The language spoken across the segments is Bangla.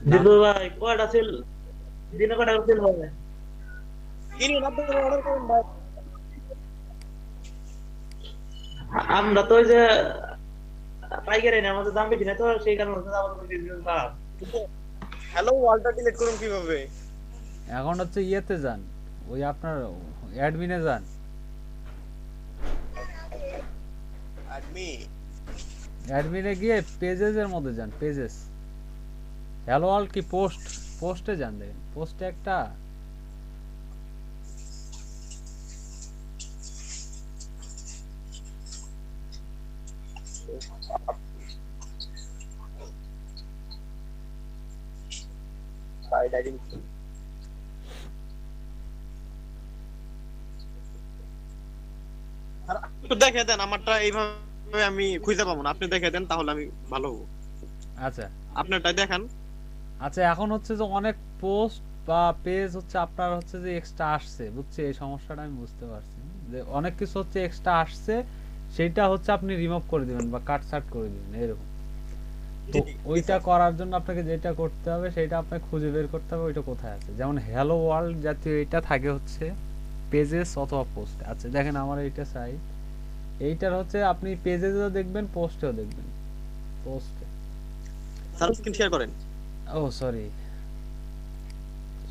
নাম দিবু ভাই কয়টা ছিল দিনে কয়টা ছিল হবে কিনে না অর্ডার করেন ভাই। আমরা তো ওই যে পাইকারি না আমাদের দাম বেশি না তো সেই কারণে হচ্ছে আমাদের বিজনেস খারাপ হ্যালো ওয়ালটা ডিলিট করুন কিভাবে? এখন হচ্ছে ইয়েতে যান, ওই আপনার অ্যাডমিনে যান। অ্যাডমি অ্যাডমিনে গিয়ে পেজেস এর মধ্যে যান, পেজেস। হ্যালো ওয়ার্ল্ড কি পোস্ট, পোস্টে যান, দেখেন পোস্টে একটা সাইড আইডেন্টি একটু দেখে দেন আমারটা এইভাবে আমি খুঁজে পাবো না, আপনি দেখে দেন তাহলে আমি ভালো হবো। আচ্ছা আপনারটাই দেখান। আচ্ছা এখন হচ্ছে যে অনেক পোস্ট বা পেজ হচ্ছে আপনার হচ্ছে যে এক্সট্রা আসছে, বুঝছি এই সমস্যাটা আমি বুঝতে পারছি, যে অনেক কিছু হচ্ছে এক্সট্রা আসছে, সেটা হচ্ছে আপনি রিমুভ করে দিবেন বা কাট সাট করে দিবেন এরকম। তো ওইটা করার জন্য আপনাকে যেটা করতে হবে সেটা আপনাকে খুঁজে বের করতে হবে ওইটা কোথায় আছে। যেমন হ্যালো ওয়ার্ল্ড জাতীয় এটা থাকে হচ্ছে পেজেস অথবা পোস্টে। আচ্ছা দেখেন আমার এইটা সাইট, এইটার হচ্ছে আপনি পেজেসও দেখবেন পোস্টেও দেখবেন। পোস্টে, স্যার স্ক্রিন শেয়ার করেন। ও সরি,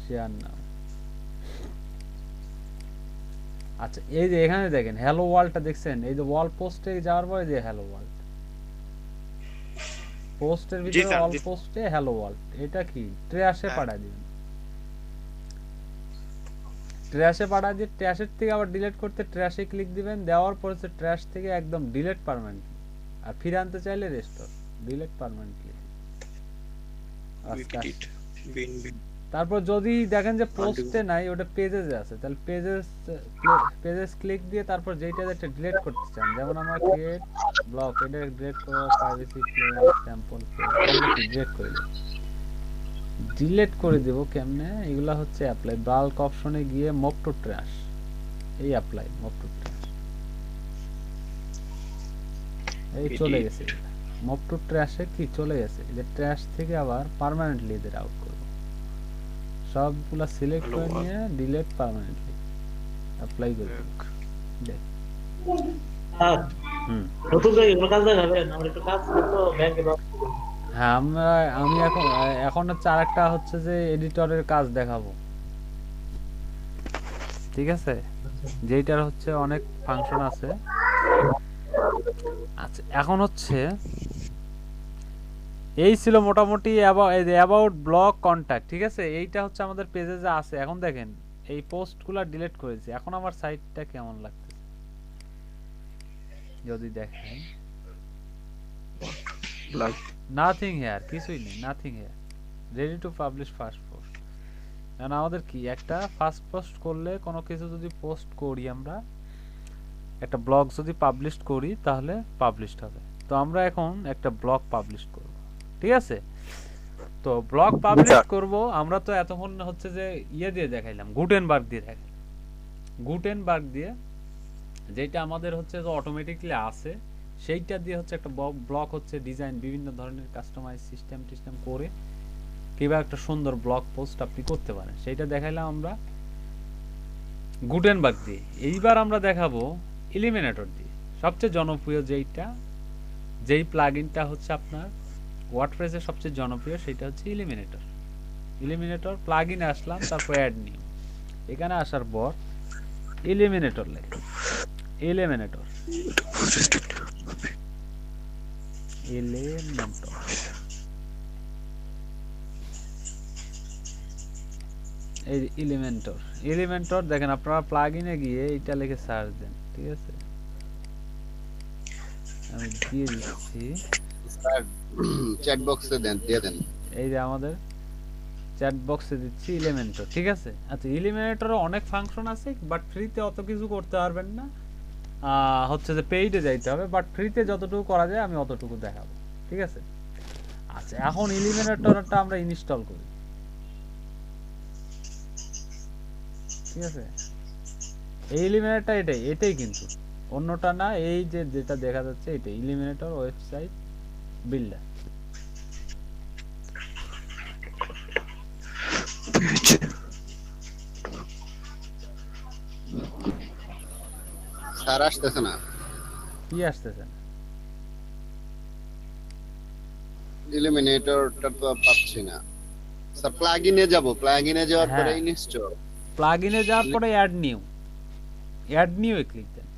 শেয়ার না। আচ্ছা এই যে এখানে দেখেন হ্যালো ওয়ার্ল্ডটা দেখছেন, এই যে ওয়াল পোস্টে যাওয়ার পরে যে হ্যালো ওয়ার্ল্ড, পোস্টের জি ভিতরে স্যার অল জি। পোস্টে হ্যালো ওয়ার্ল্ড, এটা কি ট্র্যাশে হ্যাঁ পাঠায় দিবেন। ট্র্যাশে পাঠায় দিয়ে ট্র্যাশের থেকে আবার ডিলিট করতে ট্র্যাশে ক্লিক দিবেন, দেওয়ার পর হচ্ছে ট্র্যাশ থেকে একদম ডিলিট পার্মানেন্টলি, আর ফিরে আনতে চাইলে রেস্টোর, ডিলিট পার্মানেন্টলি। ডিলিট বিন বিন তারপর যদি দেখেন যে আনডু পোস্টে নাই, ওটা পেজেস আছে, তাহলে পেজেস, পেজেস ক্লিক দিয়ে তারপর যেটা যেটা ডিলিট করতে চান, যেমন আমরা ক্রিয়েট ব্লক, এটা ডিলিট করব, প্রাইভেসি প্লেয়ার স্যাম্পল পেজ, এগুলো কি ডিলিট করে দেব। ডিলিট করে দেব কেমনে, এগুলা হচ্ছে অ্যাপ্লাই বাল্ক অপশনে গিয়ে মুভ টু ট্র্যাশ, এই অ্যাপ্লাই মুভ টু ট্র্যাশ, এই চলে এডিট গেছে। মুভ টু ট্র্যাশে কি চলে গেছে, এই যে ট্র্যাশ থেকে আবার পার্মানেন্টলি এদের আউট করব, সবগুলা সিলেক্ট হ্যালো করে নিয়ে ডিলিট পার্মানেন্টলি অ্যাপ্লাই করে দেব। দেখ আর হুম নতুন করে এগুলো কাজ দেখাবেন আমার একটু কাজ ছিল তো ব্যাংকে হ্যাঁ আমরা, আমি এখন এখন হচ্ছে আরেকটা হচ্ছে যে এডিটরের কাজ দেখাবো, ঠিক আছে, যেইটার হচ্ছে অনেক ফাংশন আছে। আচ্ছা এখন হচ্ছে এই ছিল মোটামুটি অ্যাবাউট ব্লগ কন্টাক্ট, ঠিক আছে, এইটা হচ্ছে আমাদের পেজে যা আছে। এখন দেখেন এই পোস্টগুলো ডিলিট করেছি, এখন আমার সাইটটা কেমন লাগতেছে যদি দেখেন, লাইক নাথিং হেয়ার, কিছুই নেই, nothing here, ready to publish first post. কারণ আমাদের কি একটা ফার্স্ট পোস্ট করলে কোনো কিছু যদি পোস্ট করি, আমরা একটা ব্লগ যদি পাবলিশ করি তাহলে পাবলিশড হবে। তো আমরা এখন একটা ব্লগ পাবলিশ করব, ঠিক আছে। তো ব্লগ পাবলিশ করব, আমরা তো এতক্ষণ হচ্ছে যে ইয়ে দিয়ে দেখাইলাম, গুটেনবার্গ দিয়ে দেখাইলাম, গুটেনবার্গ দিয়ে যেটা আমাদের হচ্ছে যে অটোমেটিকলি আসে, সেইটা দিয়ে হচ্ছে একটা ব্লগ হচ্ছে ডিজাইন বিভিন্ন ধরনের কাস্টমাইজ সিস্টেম টিস্টেম করে কিভাবে একটা সুন্দর ব্লগ পোস্ট আপনি করতে পারেন সেইটা দেখাইলাম আমরা গুটেনবার্গ দিয়ে। এইবার আমরা দেখাবো ইলিমিনেটর দিয়ে, সবচেয়ে জনপ্রিয় যেই প্লাগইনটা হচ্ছে আপনার ওয়ার্ডপ্রেসের সবচেয়ে জনপ্রিয়, সেটা হচ্ছে ইলিমিনেটর। ইলিমিনেটর প্লাগইনে আসলাম, তারপর অ্যাড নিউ, এখানে আসার পর ইলিমিনেটর লেখা, ইলিমিনেটর, এলিমেন্টর, এই এলিমেন্টর, এলিমেন্টর দেখেন আপনারা প্লাগইনে গিয়ে এটা লিখে সার্চ দেন, ঠিক আছে, আমি দিয়ে দিচ্ছি। স্যার চ্যাট বক্সে দেন, দিয়ে দেন। এই যে আমাদের চ্যাট বক্সে দিচ্ছি এলিমেন্টর, ঠিক আছে। আচ্ছা এলিমিনেটরে অনেক ফাংশন আছে, বাট ফ্রিতে অত কিছু করতে পারবেন না, হচ্ছে যে পেইডে যাইতে হবে, বাট ফ্রিতে যতটুকু করা যায় আমি অতটুকু দেখাবো, ঠিক আছে। আচ্ছা এখন এলিমিনেটরটা আমরা ইনস্টল করি, ঠিক আছে। এই এলিমিনেটরটা এটাই কিন্তু অন্যটা না, এই যে যেটা দেখা যাচ্ছে এটাই ইলিমিনেটর ওয়েবসাইট বিল্ডার। স্যার আসতেছে না, কি আসতেছে? এলিমিনেটরটা তো পাচ্ছি না স্যার। প্লাগইনে যাব, প্লাগইনে যাওয়ার পরে হ্যাঁ, ইনস্টল, প্লাগইনে যাওয়ার পরে অ্যাড নিউ এ ক্লিক দেন।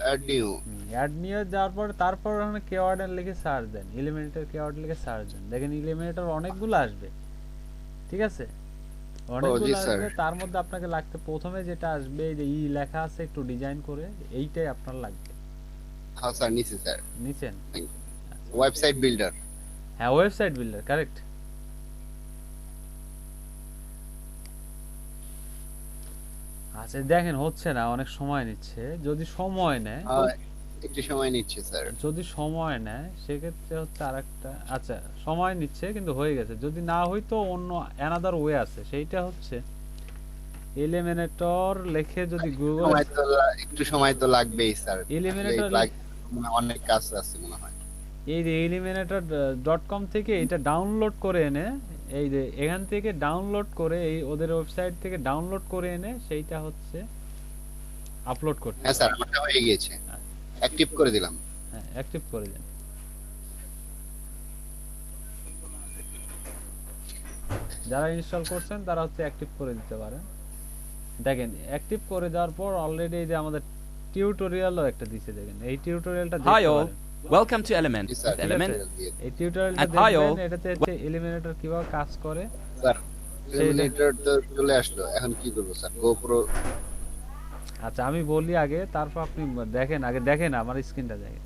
Add new. অ্যাড নিউ যাওয়ার পরে তারপর ওখানে কিওয়ার্ড লিখে সার্চ দেন, এলিমিনেটর কিওয়ার্ড লিখে সার্চ দেন। দেখেন এলিমিনেটর অনেকগুলো আসবে, ঠিক আছে? অনেকগুলো স্যার। আসবে, তার মধ্যে আপনাকে লাগতে প্রথমে যেটা আসবে এই যে ই লেখা আছে একটু ডিজাইন করে, এইটাই আপনার লাগবে। হ্যাঁ স্যার, নিচে স্যার নিচেন? Website builder. হ্যাঁ, ওয়েবসাইট বিল্ডার, কারেক্ট। আচ্ছা দেখেন হচ্ছে না, অনেক সময় নিচ্ছে। যদি সময় নেয়, একটু সময় নিচ্ছে স্যার। যদি সময় নেয় সেক্ষেত্রে হচ্ছে আরেকটা, আচ্ছা সময় নিচ্ছে কিন্তু হয়ে গেছে। যদি না হইতো অন্য অ্যানাদার ওয়ে আছে, সেইটা হচ্ছে এলিমিনেটর লিখে যদি গুগল একটু সময় তো লাগবেই স্যার। এলিমিনেটর অনেক কাজ আছে মনে হয়। এই যে eliminator.com থেকে এটা ডাউনলোড করে এনে, এই যে এখান থেকে ডাউনলোড করে, এই ওদের ওয়েবসাইট থেকে ডাউনলোড করে এনে সেইটা হচ্ছে আপলোড করতে। হ্যাঁ স্যার, আমারটা হয়ে গিয়েছে, অ্যাক্টিভ করে দিলাম। হ্যাঁ, অ্যাক্টিভ করে দেন। যারা ইনস্টল করছেন তারা হচ্ছে অ্যাক্টিভ করে দিতে পারেন। দেখেন অ্যাক্টিভ করে দেওয়ার পর অলরেডি এই যে আমাদের টিউটোরিয়ালও একটা দিছে, দেখেন এই টিউটোরিয়ালটা Hi দেখতে all, পারেন। welcome to Element. G sir, With Element, এই টিউটোরিয়ালটা And hi দেখবেন, all. এটাতে হচ্ছে এলিমিনেটর কিভাবে কাজ করে। স্যার এলিমিনেটর তো চলে আসলো, এখন কি করব স্যার? গোপ্রো। আচ্ছা আমি বলি আগে, তারপর আপনি দেখেন, আগে দেখেন আমার স্ক্রিনটা দেখেন।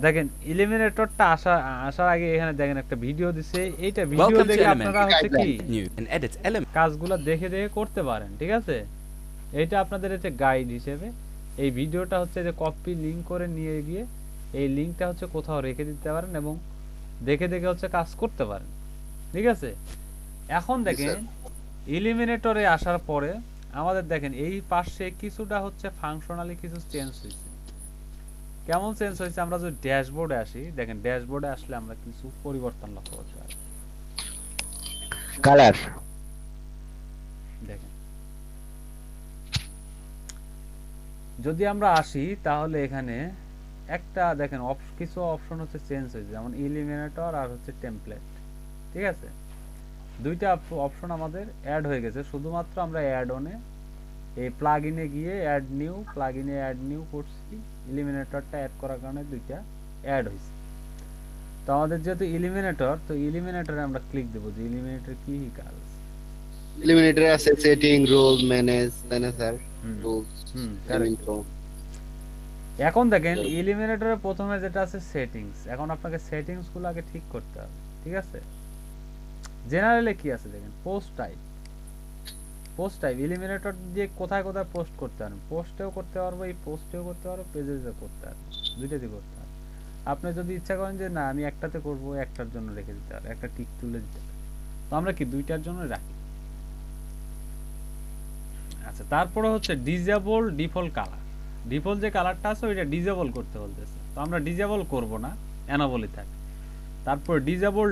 দেখেন এলিমিনেটরটা আসার আগে এখানে দেখেন একটা ভিডিও দিছে, এইটা ভিডিও welcome to দেখে Element. আপনারা হচ্ছে কি New and edit Element. কাজগুলো দেখে দেখে করতে পারেন, ঠিক আছে? এইটা আপনাদের হচ্ছে গাইড হিসেবে। এই ভিডিওটা হচ্ছে যে কপি লিংক করে নিয়ে গিয়ে এই লিংকটা হচ্ছে কোথাও রেখে দিতে পারেন এবং দেখে দেখে হচ্ছে কাজ করতে পারেন, ঠিক আছে? এখন দেখেন এলিমিনেটরে আসার পরে আমাদের দেখেন এই পাশে কিছুটা হচ্ছে ফাংশনালি কিছু চেঞ্জ হয়েছে। কেমন চেঞ্জ হয়েছে? আমরা যদি ড্যাশবোর্ডে আসি, দেখেন ড্যাশবোর্ডে আসলে আমরা কিছু পরিবর্তন লক্ষ্য করতে পারি। কালার। দেখেন যদি আমরা আসি তাহলে এখানে একটা দেখেন কিছু অপশন হচ্ছে চেঞ্জ হয়েছে, যেমন এলিমিনেটর আর হচ্ছে টেমপ্লেট, ঠিক আছে? দুইটা অপশন আমাদের অ্যাড হয়ে গেছে। শুধুমাত্র আমরা অ্যাড অনে এই প্লাগইনে গিয়ে প্লাগইনে অ্যাড নিউ করছি, এলিমিনেটরটা অ্যাড করার কারণে দুইটা অ্যাড হয়েছে। তো আমাদের যেহেতু এলিমিনেটর, তো এলিমিনেটরে আমরা ক্লিক দেব যে এলিমিনেটর কি কি কাজ আছে। এলিমিনেটর আছে সেটিং, রোল ম্যানেজ, তাই না স্যার? Rules, correct। এখন দেখেন এলিমিনেটরে প্রথমে যেটা আছে সেটিংস। এখন আপনাকে সেটিংস গুলো আগে ঠিক করতে হবে, ঠিক আছে? জেনারেলে কি আছে দেখেন, পোস্ট টাইপ এলিমিনেটর দিয়ে কোথায় কোথায় পোস্ট করতে পারবেন। পোস্টেও করতে পারবো, এই পোস্টেও করতে পারবো, পেজেও করতে পারবো, দুইটাতে করতে পারবো। আপনি যদি ইচ্ছা করেন যে না আমি একটাতে করব, একটার জন্য রেখে দিতে পারেন, একটা টিক তুলে দিতে পারেন। তো আমরা কি দুইটার জন্য রাখি। আচ্ছা তারপরে হচ্ছে ডিসেবল ডিফল্ট কালার। ডিফল্ট যে কালারটা আছে ওইটা ডিসেবল করতে বলতেছে, তো আমরা ডিসেবল করব না, এনেবলই থাকে। তারপর ডিসেবল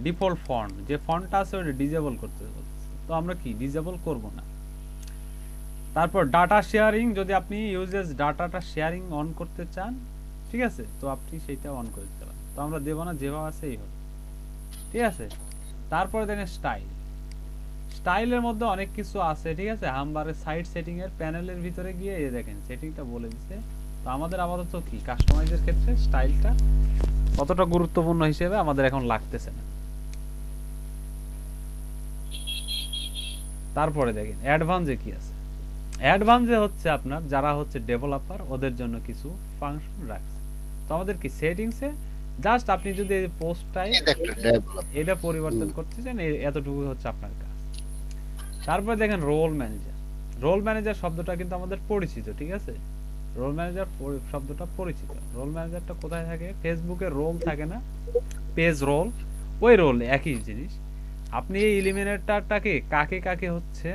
ডিফল্ট ফন্ট, যে ফন্টটা আছে ওইটা ডিসেবল করতে বলতেছে, তো আমরা কি ডিসেবল করব না। তারপর ডাটা শেয়ারিং, যদি আপনি ইউজেস ডাটাটা শেয়ারিং অন করতে চান, ঠিক আছে, তো আপনি সেইটা অন করে দিতে পারেন। তো আমরা দেব না, যেভাবে আছে এই হবে, ঠিক আছে? তারপরে দেখেন স্টাইলের মধ্যে অনেক কিছু আছে, ঠিক আছে? হামবারের সাইড সেটিং এর প্যানেলের ভিতরে গিয়ে এই দেখেন সেটিংটা বলে দিছে। তো আমাদের আপাতত কি কাস্টমাইজের ক্ষেত্রে স্টাইলটা অতটা গুরুত্বপূর্ণ হিসেবে আমাদের এখন লাগতেছে না। তারপরে দেখেন অ্যাডভান্সে কি আছে। অ্যাডভান্সে হচ্ছে আপনার যারা হচ্ছে ডেভেলপার ওদের জন্য কিছু ফাংশন রাখছে। তো আমাদের কি সেটিংসে জাস্ট আপনি যদি এই পোস্টটাই এটা পরিবর্তন করতে চান, এতটুকু হচ্ছে আপনার কাজ। তারপরে দেখেন রোল ম্যানেজার শব্দটা কিন্তু আমাদের পরিচিত, ঠিক আছে? রোল ম্যানেজার শব্দটা পরিচিত। রোল ম্যানেজারটা কোথায় থাকে? ফেসবুকে রোল থাকে না, পেজ রোল, ওই রোল একই জিনিস। আপনি এই এলিমিনেটরটাকে কাকে কাকে হচ্ছে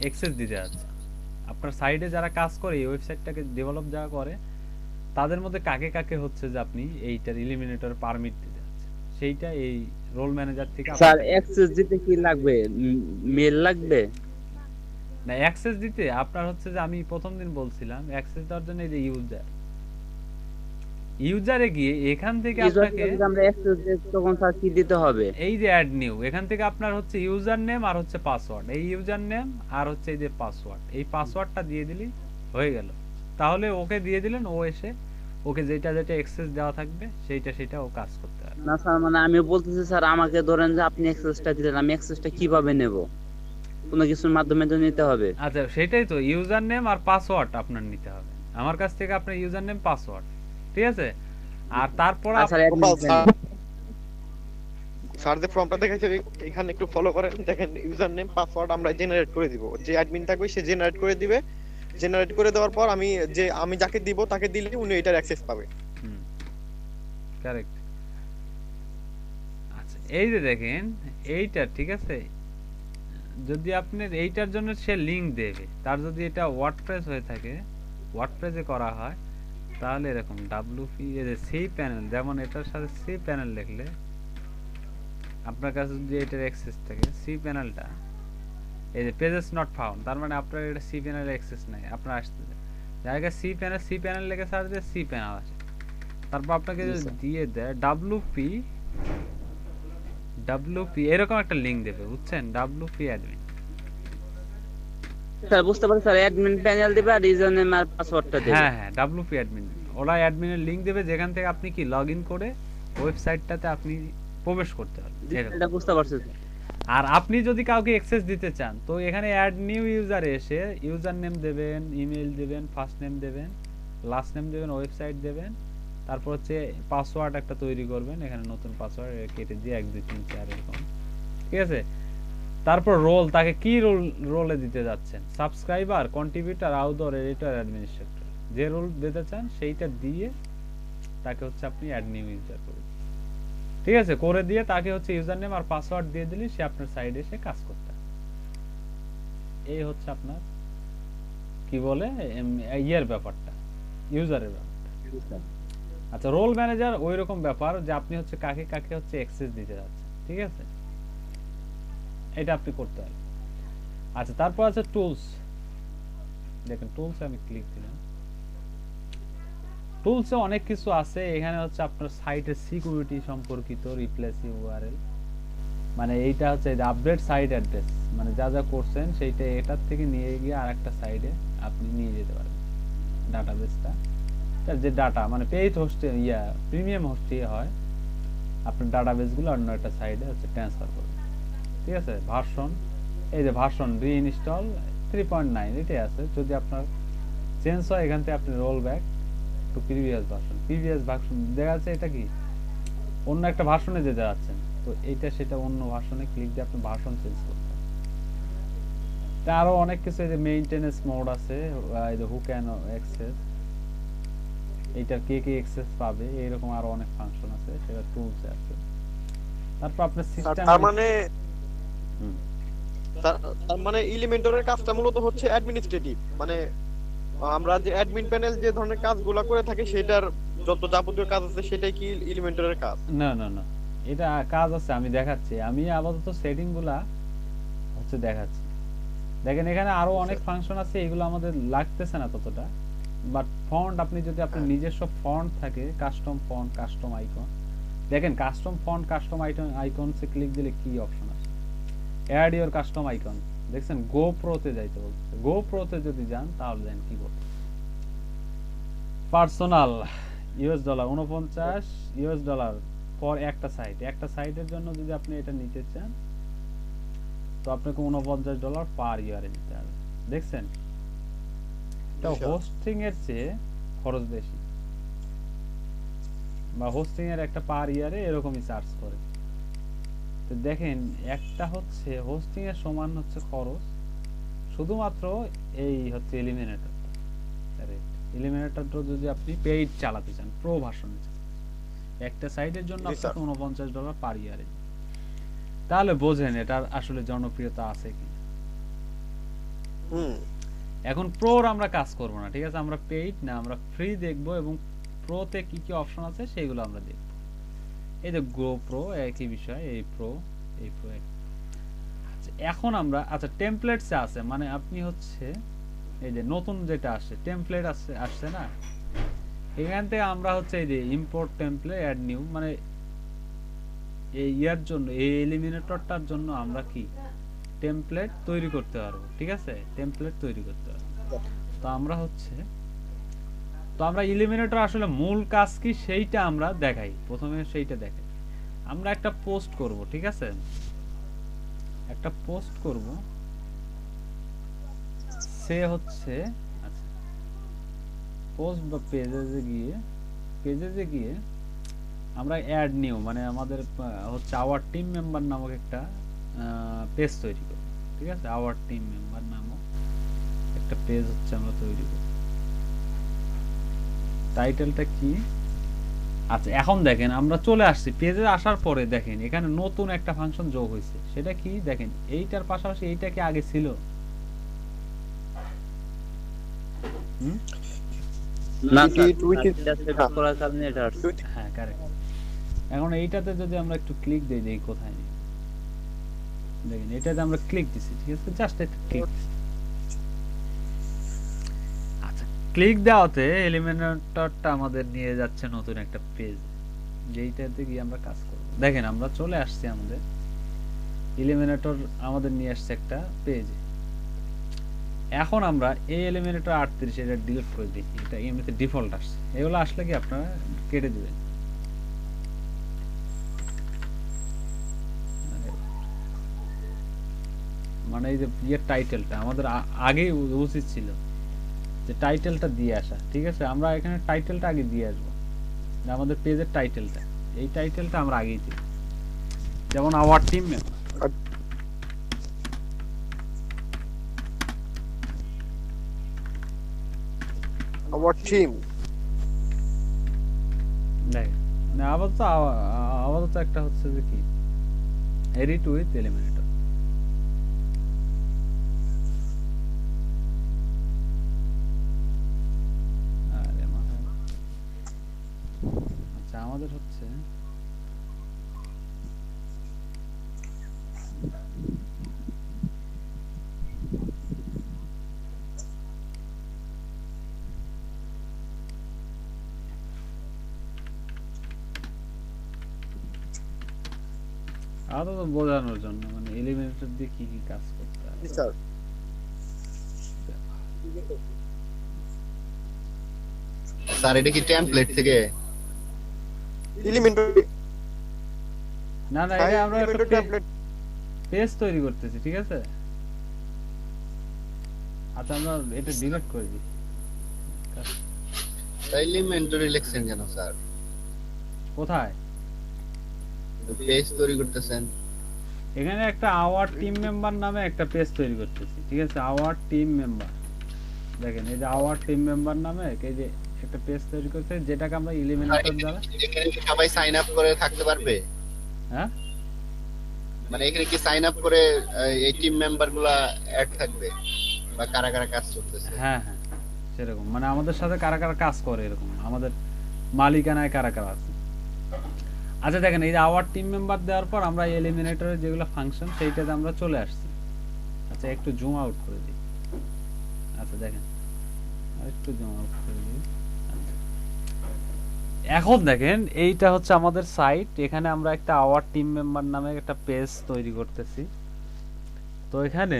অ্যাক্সেস দিতে যাচ্ছে, আপনার সাইডে যারা কাজ করে, এই ওয়েবসাইটটাকে ডেভেলপ যারা করে তাদের মধ্যে কাকে কাকে হচ্ছে যে আপনি এইটার এলিমিনেটর পারমিট দিতে যাচ্ছেন, সেইটা এই রোল ম্যানেজার থেকে। স্যার অ্যাক্সেস দিতে কি লাগবে? মেল লাগবে? না অ্যাক্সেস দিতে আপনার হচ্ছে যে আমি প্রথম দিন বলছিলাম অ্যাক্সেস দেওয়ার জন্য এই যে ইউজারে গিয়ে এখান থেকে আপনাকে যদি আমরা অ্যাক্সেস দিই তখন স্যার কি দিতে হবে? এই যে অ্যাড নিউ এখান থেকে আপনার হচ্ছে ইউজার নেম আর হচ্ছে পাসওয়ার্ড, এই ইউজার নেম আর হচ্ছে এই যে পাসওয়ার্ড, এই পাসওয়ার্ডটা দিয়ে দিলেই হয়ে গেল। তাহলে ওকে দিয়ে দিলেন, ও এসে ওকে যেটা যেটা অ্যাক্সেস দেওয়া থাকবে সেইটা ও কাজ করতে পারবে। না স্যার, মানে আমি বলতেছি স্যার, আমাকে ধরেন যে আপনি অ্যাক্সেসটা দিলেন, আমি অ্যাক্সেসটা কিভাবে নেব? কোনো কিছুর মাধ্যমে তো নিতে হবে। আচ্ছা সেটাই তো, ইউজার নেম আর পাসওয়ার্ড আপনার নিতে হবে আমার কাছ থেকে, আপনার ইউজার নেম পাসওয়ার্ড, ঠিক আছে? আর তারপর স্যার অ্যাডমিন স্যার যে ফর্মটা দেখাইছে এখানে একটু ফলো করেন, দেখেন ইউজার নেম পাসওয়ার্ড আমরা জেনারেট করে দিব, যে অ্যাডমিন থাকবে সে জেনারেট করে দিবে। জেনারেট করে দেওয়ার পর আমি যাকে দিব তাকে দিলে উনি এটার অ্যাক্সেস পাবে। কারেক্ট। আচ্ছা এই যে দেখেন এইটা, ঠিক আছে, যদি আপনি এইটার জন্য সে লিংক দেবে, তার যদি এটা ওয়ার্ডপ্রেস হয়ে থাকে, ওয়ার্ডপ্রেসে করা হয়, তাহলে এরকম ডাব্লিউপি এই যে সি প্যানেল, যেমন এটার সাথে সি প্যানেল লিখলে আপনার কাছে যদি এটার অ্যাক্সেস থাকে, সি প্যানেলটা এই যে পেজেস নট ফাউন্ড, তার মানে আপনার এটা সি প্যানেল অ্যাক্সেস নাই, আপনার আসতে জায়গা সি প্যানেল লিখে সার্চ দিয়ে সি প্যানেল আসে। তারপর আপনাকে যদি দিয়ে দেয় ডাব্লিউপি এরকম একটা লিংক দেবে, বুঝছেন? WP admin. স্যার বুঝতে পারছি স্যার, অ্যাডমিন প্যানেল দিবে আর ইউজার নেম আর পাসওয়ার্ডটা দিবে। হ্যাঁ হ্যাঁ, ডাব্লিউপি অ্যাডমিন, ওরা অ্যাডমিনের লিংক দেবে যেখান থেকে আপনি কি লগইন করে ওয়েবসাইটটাতে আপনি প্রবেশ করতে পারবেন। এটা বুঝতে পারছি স্যার। আর আপনি যদি কাউকে অ্যাক্সেস দিতে চান তো এখানে অ্যাড নিউ ইউজারে এসে ইউজার নেম দেবেন, ইমেল দেবেন, ফার্স্ট নেম দেবেন, লাস্ট নেম দেবেন, ওয়েবসাইট দেবেন, তারপর হচ্ছে পাসওয়ার্ড একটা তৈরি করবেন, এখানে নতুন পাসওয়ার্ড কেটে দিয়ে 1 2 3 4 এরকম, ঠিক আছে? তারপর রোল, তাকে কি রোলে দিতে যাচ্ছেন, subscriber, contributor, outdoor, editor, administrator, যে রোল দিতে চান সেইটা দিয়ে তাকে হচ্ছে আপনি অ্যাড নিউ ইউজার করে, ঠিক আছে, করে দিয়ে তাকে হচ্ছে ইউজার নেম আর পাসওয়ার্ড দিয়ে দিলে সে আপনার সাইডে এসে কাজ করতে পারে। এই হচ্ছে আপনার কি বলে ইয়ের ব্যাপারটা, ইউজারের ব্যাপারটা। আচ্ছা রোল ম্যানেজার ওই রকম ব্যাপার যে আপনি হচ্ছে কাকে কাকে হচ্ছে অ্যাক্সেস দিতে যাচ্ছেন, ঠিক আছে, এটা আপনি করতে পারেন। আচ্ছা তারপর আছে টুলস, দেখেন টুলসে আমি ক্লিক দিলাম, টুলসে অনেক কিছু আছে। এখানে হচ্ছে আপনার সাইটের সিকিউরিটি সম্পর্কিত, রিপ্লেস ইউআরএল, মানে এইটা হচ্ছে আপডেট সাইট অ্যাড্রেস, মানে যা যা করছেন সেইটা এটার থেকে নিয়ে গিয়ে আরেকটা সাইডে আপনি নিয়ে যেতে পারেন ডাটাবেসটা, যে ডাটা মানে পেইড হোস্টে প্রিমিয়াম হোস্টে হয়, আপনার ডাটাবেসগুলো অন্য একটা সাইডে হচ্ছে ট্রান্সফার করবেন, ঠিক আছে? ভার্সন, এই যে ভার্সন রিইনস্টল 3.9 এটাই আছে, যদি আপনার চেঞ্জ হয় এখান থেকে আপনি roll back to previous version দেখা যাচ্ছে এটা কি অন্য একটা ভার্সনে যেতে যাচ্ছেন, তো এইটা সেটা অন্য ভার্সনে ক্লিক দিয়ে আপনি ভার্সন চেঞ্জ করতে পারেন। তা আরো অনেক কিছু, এই যে মেইনটেনেন্স মোড আছে, এই যে হু ক্যান অ্যাক্সেস, এইটা কে কে অ্যাক্সেস পাবে, এরকম আরো অনেক ফাংশন আছে, সেটা টুলসে আছে। তারপর আপনার সিস্টেম, তার মানে এলিমেন্টরের কাজটা মূলত হচ্ছে অ্যাডমিনিস্ট্রেটিভ, মানে আমরা যে অ্যাডমিন প্যানেল যে ধরনের কাজগুলো করে থাকি সেটার যত যাবতীয় কাজ আছে সেটাই কি এলিমেন্টরের কাজ? না না না, এটা কাজ আছে, আমি দেখাচ্ছি, আমি আপাতত সেটিং গুলা হচ্ছে দেখাচ্ছি। দেখেন এখানে আরো অনেক ফাংশন আছে, এগুলো আমাদের লাগতেছে না ততটা, বাট ফন্ট, আপনি যদি আপনার নিজস্ব ফন্ট থাকে, কাস্টম ফন্ট, কাস্টম আইকন, দেখেন কাস্টম ফন্ট, কাস্টম আইকনসে ক্লিক দিলে কি অপশন আছে, অ্যাড ইওর কাস্টম আইকন, দেখছেন গো প্রোতে যাইতে বলছে, গো প্রোতে যদি যান তাহলে দেন কি করতে, পার্সোনাল $49 ফর একটা সাইটের জন্য যদি আপনি এটা নিতে চান তো আপনাকে $49 পার ইয়ারে দিতে হবে। দেখছেন এটা হোস্টিং এর চেয়ে খরচ বেশি, বা হোস্টিং এর একটা পার ইয়ারে এরকমই চার্জ করে। তো দেখেন একটা হচ্ছে হোস্টিং এর সমান হচ্ছে খরচ, শুধুমাত্র এই হচ্ছে এলিমিনেটর যদি আপনি পেইড চালাতে চান, প্রো ভার্সনে চান, একটা সাইটের জন্য আপনাকে $49 পার ইয়ারে, তাহলে বোঝেন এটার আসলে জনপ্রিয়তা আছে কি। এখন প্রোর আমরা কাজ করব না, ঠিক আছে, আমরা পেইড না, আমরা ফ্রি দেখব, এবং প্রোতে কি কি অপশন আছে সেগুলো আমরা দেখব। এই যে গো প্রো একই বিষয়, এই প্রো আচ্ছা এখন আমরা আচ্ছা টেমপ্লেটসে আছে মানে আপনি হচ্ছে এই যে নতুন যেটা আসছে টেমপ্লেট আসছে না, এখান থেকে আমরা হচ্ছে এই যে ইম্পোর্ট টেমপ্লেট অ্যাড নিউ মানে এই ইয়ার জন্য এই এলিমিনেটরটার জন্য আমরা কি টেমপ্লেট তৈরি করতে পারবো, ঠিক আছে, টেমপ্লেট তৈরি করতে পারবো। তো আমরা হচ্ছে তো আমরা এলিমিনেটর আসলে মূল কাজ কি সেইটা আমরা দেখাই, প্রথমে সেইটা দেখাই। আমরা একটা পোস্ট করব, ঠিক আছে, একটা পোস্ট করব, সে হচ্ছে আচ্ছা পোস্ট বা পেজে গিয়ে আমরা অ্যাড নিউ মানে আমাদের হচ্ছে আওয়ার টিম মেম্বার নামক একটা পেজ তৈরি করব, ঠিক আছে, আওয়ার টিম মেম্বার নামক একটা পেজ হচ্ছে আমরা তৈরি করব। টাইটেলটা কি, আচ্ছা এখন দেখেন আমরা চলে আসছি পেজে আসার পরে দেখেন এখানে নতুন একটা ফাংশন যোগ হয়েছে, সেটা কি দেখেন এইটার পাশাপাশি এইটা কি আগে ছিল? না Wiki, স্যার wiki- এটা সেট করার কারণে এটা আসছে। হ্যাঁ কারেক্ট। এখন এইটাতে যদি আমরা একটু ক্লিক দেই দেখি কোথায় নেই, দেখেন এটাতে আমরা ক্লিক দিছি, ঠিক আছে, জাস্ট একটা ক্লিক। আচ্ছা ক্লিক দেওয়াতে এলিমিনেটরটা আমাদের নিয়ে যাচ্ছে নতুন একটা পেজ, যেইটাতে গিয়ে আমরা কাজ করব। দেখেন আমরা চলে আসছি আমাদের এলিমিনেটর আমাদের নিয়ে আসছে একটা পেজ। এখন আমরা এই এলিমিনেটর 38 এটা ডিলিট করে দিই, এটা এমনিতে ডিফল্ট আসছে, এগুলো আসলে কি আপনারা কেটে দিবেন। মানে এই যে ইয়ের টাইটেলটা আমাদের আগেই উচিত ছিল যে টাইটেলটা দিয়ে আসা, ঠিক আছে, আমরা এখানে টাইটেলটা আগে দিয়ে আসবো, আমাদের পেজের টাইটেলটা, এই টাইটেলটা আমরা আগেই দিই, যেমন our team member. Our team. দেখ মানে আপাতত একটা হচ্ছে যে কি এডিট উইথ এলিমিনেটর। আচ্ছা আমাদের হচ্ছে আপাতত বোঝানোর জন্য মানে এলিমিনেটর দিয়ে কি কি কাজ করতে হবে। স্যার স্যার এটা কি টেমপ্লেট থেকে? এলিমেন্টর না না এটা আমরা একটা টেমপ্লেট পেজ তৈরি করতেছি, ঠিক আছে। আচ্ছা আমরা এটা ডিলিট করে দিই। এলিমেন্টরি ইলেকশন কেন স্যার? কোথায়? পেজ তৈরি করতেছেন। এখানে একটা আওয়ার টিম মেম্বার নামে একটা পেজ তৈরি করতেছি, ঠিক আছে, আওয়ার টিম মেম্বার। দেখেন এই যে আওয়ার টিম মেম্বার নামে এই যে একটা পেজ তৈরি করতে, যেটাকে আমরা এলিমিনেটর দ্বারা এখানে কি সবাই সাইন আপ করে থাকতে পারবে? হ্যাঁ মানে এখানে কি সাইন আপ করে এই টিম মেম্বার গুলা অ্যাড থাকবে বা কারা কারা কাজ করতেছে? হ্যাঁ হ্যাঁ সেরকম মানে আমাদের সাথে কারা কারা কাজ করে এরকম আমাদের মালিকানায় কারা কারা আছে। আচ্ছা দেখেন এই যে আওয়ার টিম মেম্বার দেওয়ার পর আমরা এলিমিনেটরের যেগুলো ফাংশন সেইটাতে আমরা চলে আসছি। আচ্ছা একটু জুম আউট করে দিই। আচ্ছা দেখেন একটু জুম আউট করে দিই। আচ্ছা। এখন দেখেন এইটা হচ্ছে আমাদের সাইট, এখানে আমরা একটা আওয়ার টিম মেম্বার নামে একটা পেজ তৈরি করতেছি। তো এখানে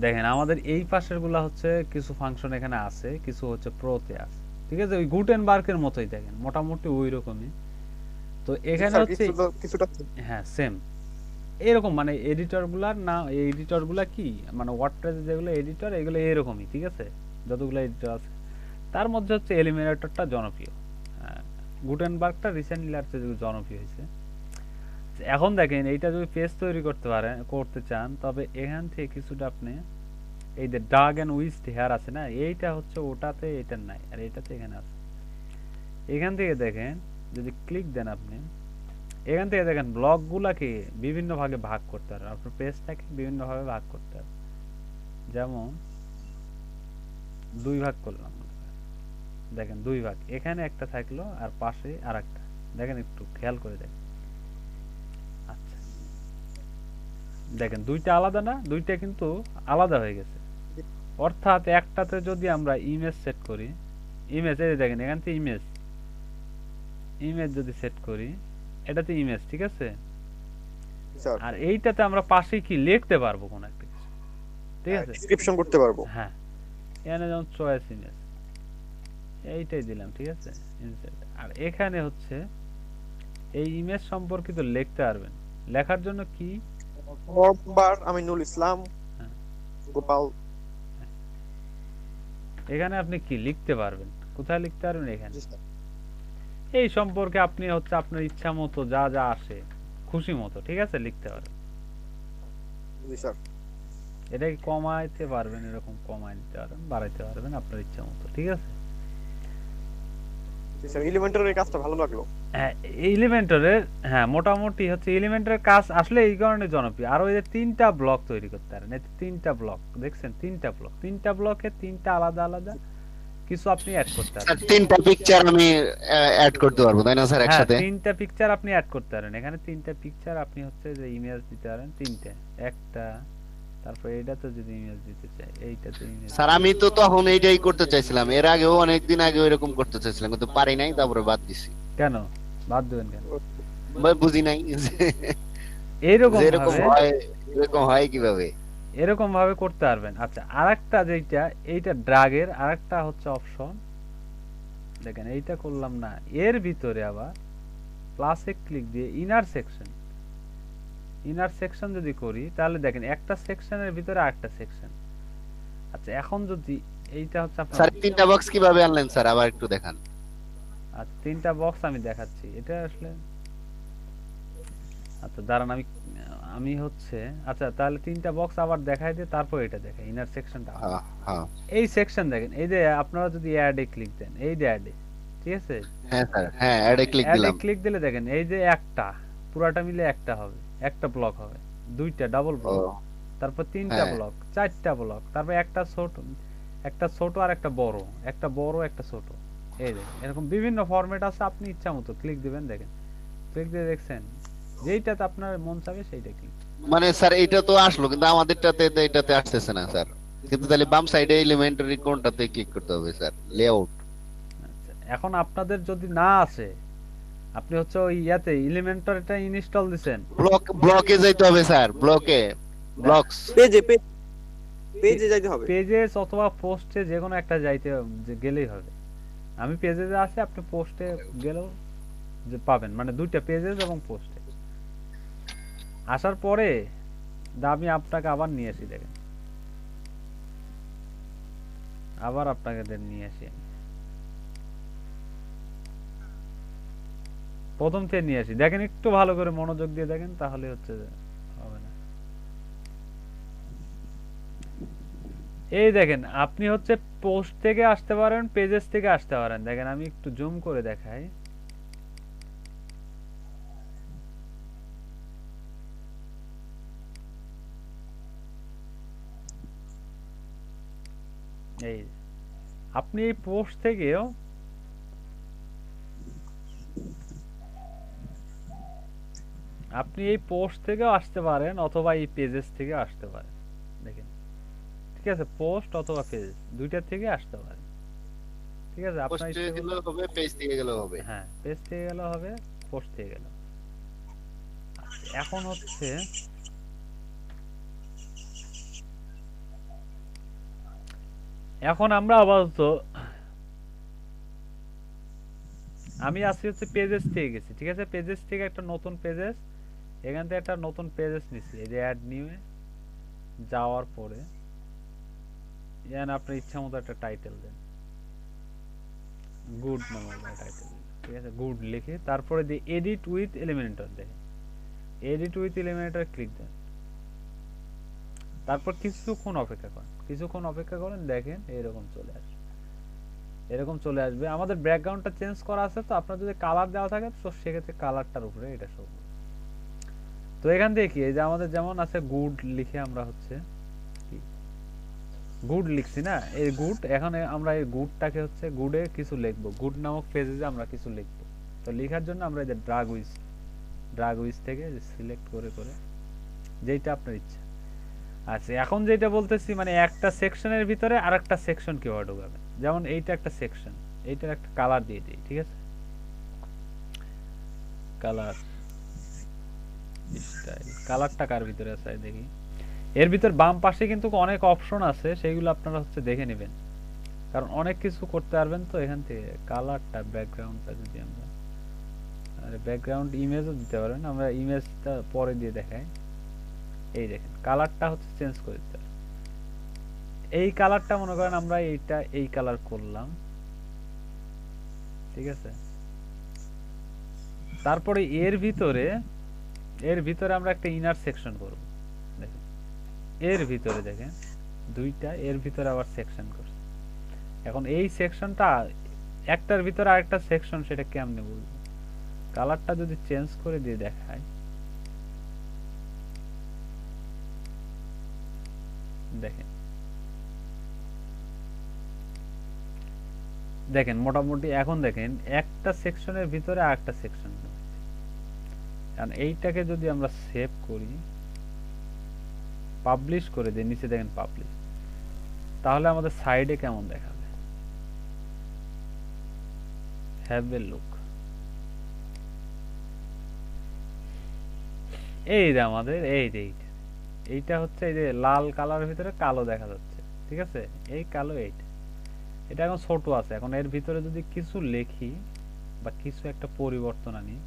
দেখেন আমাদের এই পাশের গুলা হচ্ছে কিছু ফাংশন এখানে আছে, কিছু হচ্ছে প্রোতে আছে, ঠিক আছে, ওই গুটেনবার্গের মতোই দেখেন মোটামুটি ওই রকমই। তো এখানে হচ্ছে কিছুটা হ্যাঁ সেম এরকম মানে এডিটর গুলার না, এডিটর গুলা কি মানে ওয়ার্ডপ্রেসে যেগুলো এডিটর এগুলো এরকমই, ঠিক আছে, যতগুলো এডিটর আছে তার মধ্যে হচ্ছে এলিমিনেটরটা জনপ্রিয়, গুটেনবার্গটা রিসেন্টলি আর জনপ্রিয় হয়েছে। এখন দেখেন এইটা যদি পেজ তৈরি করতে চান তবে এখান থেকে কিছুটা আপনি এই যে ডাগ এন্ড উইস্ট হেয়ার আছে না, এইটা হচ্ছে ওটাতে, এটা নাই, আর এটাতে এখানে আছে। এখান থেকে দেখেন যদি ক্লিক দেন আপনি এখান থেকে দেখেন ব্লকগুলোকে বিভিন্ন ভাগে ভাগ করতে পারবেন, আপনার পেজটাকে বিভিন্ন ভাবে ভাগ করতে পারবেন। যেমন দুই ভাগ করলাম, দেখেন দুই ভাগ, এখানে একটা থাকলো আর পাশে আরেকটা, দেখেন একটু খেয়াল করে দেখেন। আচ্ছা দেখেন দুইটা আলাদা না, দুইটা কিন্তু আলাদা হয়ে গেছে। অর্থাৎ একটাতে যদি আমরা ইমেজ সেট করি, ইমেজ এই যে দেখেন এখান থেকে ইমেজ ইমেজ যদি সেট করি, এটাতে ইমেজ, ঠিক আছে? স্যার আর এইটাতে আমরা পাশে কি লিখতে পারবো কোন একটা কিছু, ঠিক আছে? ডেসক্রিপশন করতে পারবো। হ্যাঁ, এখানে যেমন চয়েস ইমেজ এইটাই দিলাম, ঠিক আছে? ইনসার্ট। আর এখানে হচ্ছে এই ইমেজ সম্পর্কিত লিখতে পারবেন। লেখার জন্য কি ফরবার আমিনুল ইসলাম হ্যাঁ। গোপাল। এখানে আপনি কি লিখতে পারবেন, কোথায় লিখতে পারবেন? এখানে জি স্যার। এই সম্পর্কে আপনি হচ্ছে আপনার ইচ্ছা মতো যা যা আসে খুশি মতো, ঠিক আছে, লিখতে পারবেন। জি স্যার। এটাকে কমাইতে পারবেন, এরকম কমাই দিতে পারবেন, বাড়াইতে পারবেন আপনার ইচ্ছা মতো, ঠিক আছে? জি স্যার, এলিমেন্টারের কাজটা ভালো লাগলো। হ্যাঁ, এলিমেন্টরের, হ্যাঁ মোটামুটি হচ্ছে এলিমেন্টরের কাজ আসলে এই কারণে জনপ্রিয়। আর ওই যে 3টা ব্লক তৈরি করতে পারেন, এই 3টা ব্লক দেখছেন, 3টা ব্লকে 3টা আলাদা আলাদা কিছু আপনি অ্যাড করতে স্যার পারেন। 3টা পিকচার আমি অ্যাড করতে পারবো তাই না স্যার হ্যাঁ, একসাথে? 3টা পিকচার আপনি অ্যাড করতে পারেন। এখানে 3টা পিকচার আপনি হচ্ছে যে ইমেজ দিতে পারেন, 3টে, একটা, তারপর এইটাতে যদি ইমেজ দিতে চাই, এইটাতে ইমেজ। স্যার আমি তো তখন এইটাই করতে চাইছিলাম, এর আগেও অনেকদিন আগে এরকম করতে চাইছিলাম কিন্তু পারি নাই, তারপরে বাদ দিছি। কেন বাদ দেবেন কেন? বুঝি নাই এইরকম যেরকম ভাবে, হয় এরকম হয় কিভাবে। এরকম ভাবে করতে পারবেন। আচ্ছা, আরেকটা যেটা, এইটা ড্রাগের আরেকটা হচ্ছে অপশন, দেখেন এইটা করলাম না, এর ভিতরে আবার প্লাসে ক্লিক দিয়ে ইনার সেকশন যদি করি, তাহলে দেখেন একটা সেকশনের ভিতরে আরেকটা সেকশন। আচ্ছা, এখন যদি এইটা হচ্ছে আপনার, স্যার 3টা বক্স কিভাবে আনলেন স্যার আবার একটু দেখান। আচ্ছা 3টা বক্স আমি দেখাচ্ছি, এটা আসলে, আচ্ছা দাঁড়ান আমি আমি হচ্ছে, আচ্ছা তাহলে 3টা বক্স আবার দেখাই দিয়ে তারপর এটা দেখাই, ইনার সেকশনটা। হ্যাঁ হ্যাঁ এই সেকশন দেখেন, এই যে আপনারা যদি অ্যাডে ক্লিক দেন, এই যে অ্যাডে, ঠিক আছে, হ্যাঁ স্যার, হ্যাঁ অ্যাডে ক্লিক অ্যাডে দিলাম। ক্লিক দিলে দেখেন এই যে একটা পুরাটা মিলে একটা হবে, একটা ব্লক হবে, দুইটা ডাবল ও ব্লক, তারপর 3টা হ্যাঁ। ব্লক, 4টা ব্লক, তারপর একটা ছোট আর একটা বড়, একটা বড় একটা ছোট, এই যে এরকম বিভিন্ন ফরম্যাট আছে, আপনি ইচ্ছা মতো ক্লিক দিবেন। দেখেন ক্লিক দিয়ে দেখছেন, যেইটাতে আপনার মন চাবে সেইটা ক্লিক। মানে স্যার এটা তো আসলো কিন্তু আমাদেরটাতে তো এটাতে আসতেছে না স্যার। কিন্তু তাহলে বাম সাইডে এলিমেন্টারি কোনটাতে ক্লিক করতে হবে স্যার? লেআউট। আচ্ছা, এখন আপনাদের যদি না আসে, আপনি হচ্ছে ওই ইয়াতে এলিমেন্টরটা ইনস্টল দিবেন, ব্লকে যাইতে হবে স্যার, ব্লকস। পেজে যাইতে হবে। পেজেস অথবা পোস্টে যে কোনো একটা গেলেই হবে। আমি পেজে আছে, আপনি পোস্টে গেলেও যে পাবেন, মানে দুইটা পেজেস এবং পোস্টে আসার পরে আমি আপনাকে আবার নিয়ে আসি, দেখেন আবার আপনাকে নিয়ে আসি, প্রথম থেকে নিয়ে আসি। দেখেন একটু ভালো করে মনোযোগ দিয়ে দেখেন, তাহলে হচ্ছে হবে না। এই দেখেন আপনি হচ্ছে পোস্ট থেকে আসতে পারেন, পেজেস থেকে আসতে পারেন। দেখেন আমি একটু জুম করে দেখাই, এই আপনি এই পোস্ট থেকেও আসতে পারেন, অথবা এই পেজেস থেকে আসতে পারেন। দেখেন ঠিক আছে, পোস্ট অথবা পেজ দুইটা থেকে আসতে পারেন, ঠিক আছে? আপনার পোস্টে ইচ্ছে গেলেও হবে, পেজ থেকে গেলেও হবে। হ্যাঁ, পেজ থেকে গেলেও হবে, পোস্ট থেকে গেলেও। এখন হচ্ছে আমরা আপাতত, আমি আসি হচ্ছে পেজেস থেকে গেছি, ঠিক আছে? পেজেস থেকে একটা নতুন পেজেস, এখান থেকে একটা নতুন পেজেস নিছি, এই যে অ্যাড নিউ যাওয়ার পরে এখানে আপনার ইচ্ছা মতো একটা টাইটেল দেন, গুড নামের টাইটেল, ঠিক আছে? গুড লিখে তারপরে দিয়ে এডিট উইথ এলিমেন্টর, দেখেন এডিট উইথ এলিমেন্টর ক্লিক দেন, তারপর কিছুক্ষণ অপেক্ষা করেন, দেখেন এরকম চলে আসবে। আমাদের ব্যাকগ্রাউন্ডটা চেঞ্জ করা আছে, তো আপনার যদি কালার দেওয়া থাকে তো সেক্ষেত্রে কালারটার উপরে এটা শো করবে। তো এখান থেকে কি, এই যে আমাদের যেমন আছে গুড লিখে, আমরা হচ্ছে গুড লিখছি না, এই গুড, এখন আমরা এই গুডটাকে হচ্ছে গুডে কিছু লিখবো, গুড নামক পেজে আমরা কিছু লিখবো। তো লেখার জন্য আমরা এই যে ড্রাগ উইজ থেকে সিলেক্ট করে যেটা আপনার ইচ্ছা। আচ্ছা, এখন যেটা বলতেছি মানে একটা সেকশনের ভিতরে আরেকটা সেকশন কিভাবে ঢোকাবেন। যেমন এইটা একটা সেকশন, এইটার একটা কালার দিয়ে দিই, ঠিক আছে? কালার স্টাইল, কালারটা কার ভিতরে আছে দেখি। এর ভিতর বাম পাশে কিন্তু অনেক অপশন আছে, সেগুলো আপনারা হচ্ছে দেখে নেবেন, কারণ অনেক কিছু করতে পারবেন। তো এখান থেকে কালারটা, ব্যাকগ্রাউন্ডটা যদি আমরা, আরে ব্যাকগ্রাউন্ড ইমেজও দিতে পারবেন, আমরা ইমেজটা পরে দিয়ে দেখাই। এই দেখেন কালারটা হচ্ছে চেঞ্জ করে দিতে হবে। এই কালারটা মনে করেন আমরা এইটা এই কালার করলাম, ঠিক আছে? তারপরে এর ভিতরে আমরা একটা ইনার সেকশন করব। দেখেন এর ভিতরে দেখেন দুইটা, এর ভিতরে আবার সেকশন করছে। এখন এই সেকশনটা একটার ভিতরে আরেকটা সেকশন, সেটা কেমনে বলবো? কালারটা যদি চেঞ্জ করে দিয়ে দেখাই, দেখেন দেখেন মোটামুটি এখন দেখেন একটা সেকশনের ভিতরে আরেকটা সেকশন। কারণ এইটাকে যদি আমরা সেভ করি, পাবলিশ করে দিই, নিচে দেখেন পাবলিশ, তাহলে আমাদের সাইডে কেমন দেখাবে? Have a look. এই যে আমাদের এই যে এইটা হচ্ছে এই যে লাল কালারের ভিতরে কালো দেখা যাচ্ছে, ঠিক আছে? এই কালো এইটা, এটা এখন ছোট আছে। এখন এর ভিতরে যদি কিছু লিখি বা কিছু একটা পরিবর্তন আনি,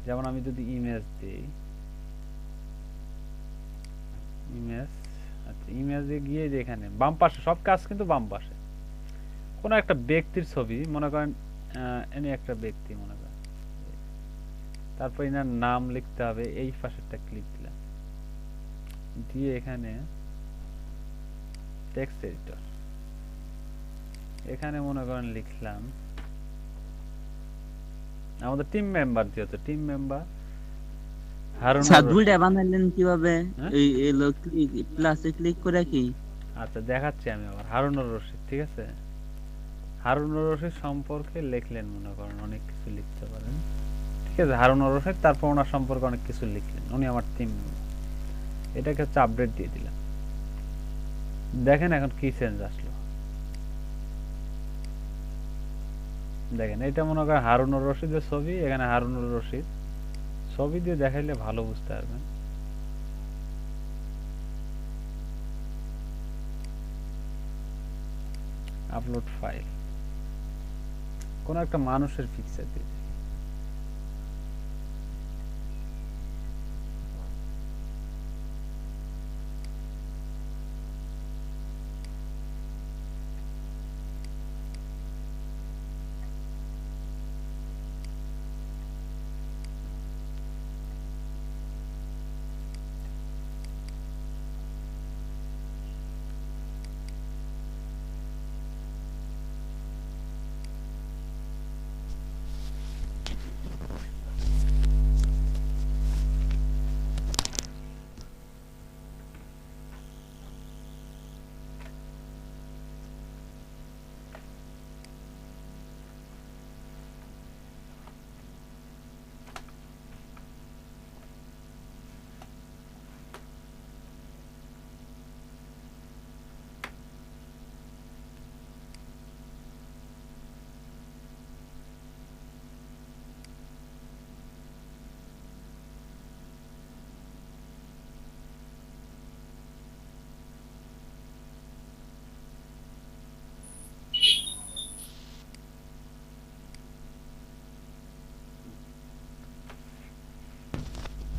যেমন আমি যদি ইমেজ দিই, ইমেজ, আচ্ছা ইমেজে গিয়ে যেখানে বাম পাশে সব কাজ কিন্তু বাম পাশে কোন একটা ব্যক্তির ছবি মনে করেন, এনে একটা ব্যক্তি মনে করেন, তারপর এনার নাম লিখতে হবে। এই পাশেরটা ক্লিক দিলাম, দিয়ে এখানে টেক্সট এডিটর, এখানে মনে করেন লিখলাম আমাদের টিম মেম্বার, যেহেতু টিম মেম্বার হারুন। দুইটা বানাইলেন কিভাবে? হ্যাঁ? এই এলো ক্লিক প্লাসে ক্লিক করে কি? আচ্ছা দেখাচ্ছি আমি আবার। হারুনুর রশিদ, ঠিক আছে? হারুনুর রশিদ সম্পর্কে লিখলেন, মনে করেন অনেক কিছু লিখতে পারেন, ঠিক আছে? হারুনুর রশিদ, তারপর ওনার সম্পর্কে অনেক কিছু লিখলেন, উনি আমার টিম মেম্বার। এটাকে হচ্ছে আপডেট দিয়ে দিলাম। দেখেন এখন কি চেঞ্জ আসলো, দেখেন এটা মনে করেন হারুনুর রশিদের ছবি, এখানে হারুনুর রশিদ ছবি দিয়ে দেখাইলে ভালো বুঝতে পারবেন। আপলোড ফাইল, কোন একটা মানুষের পিকচার দিয়ে দিই।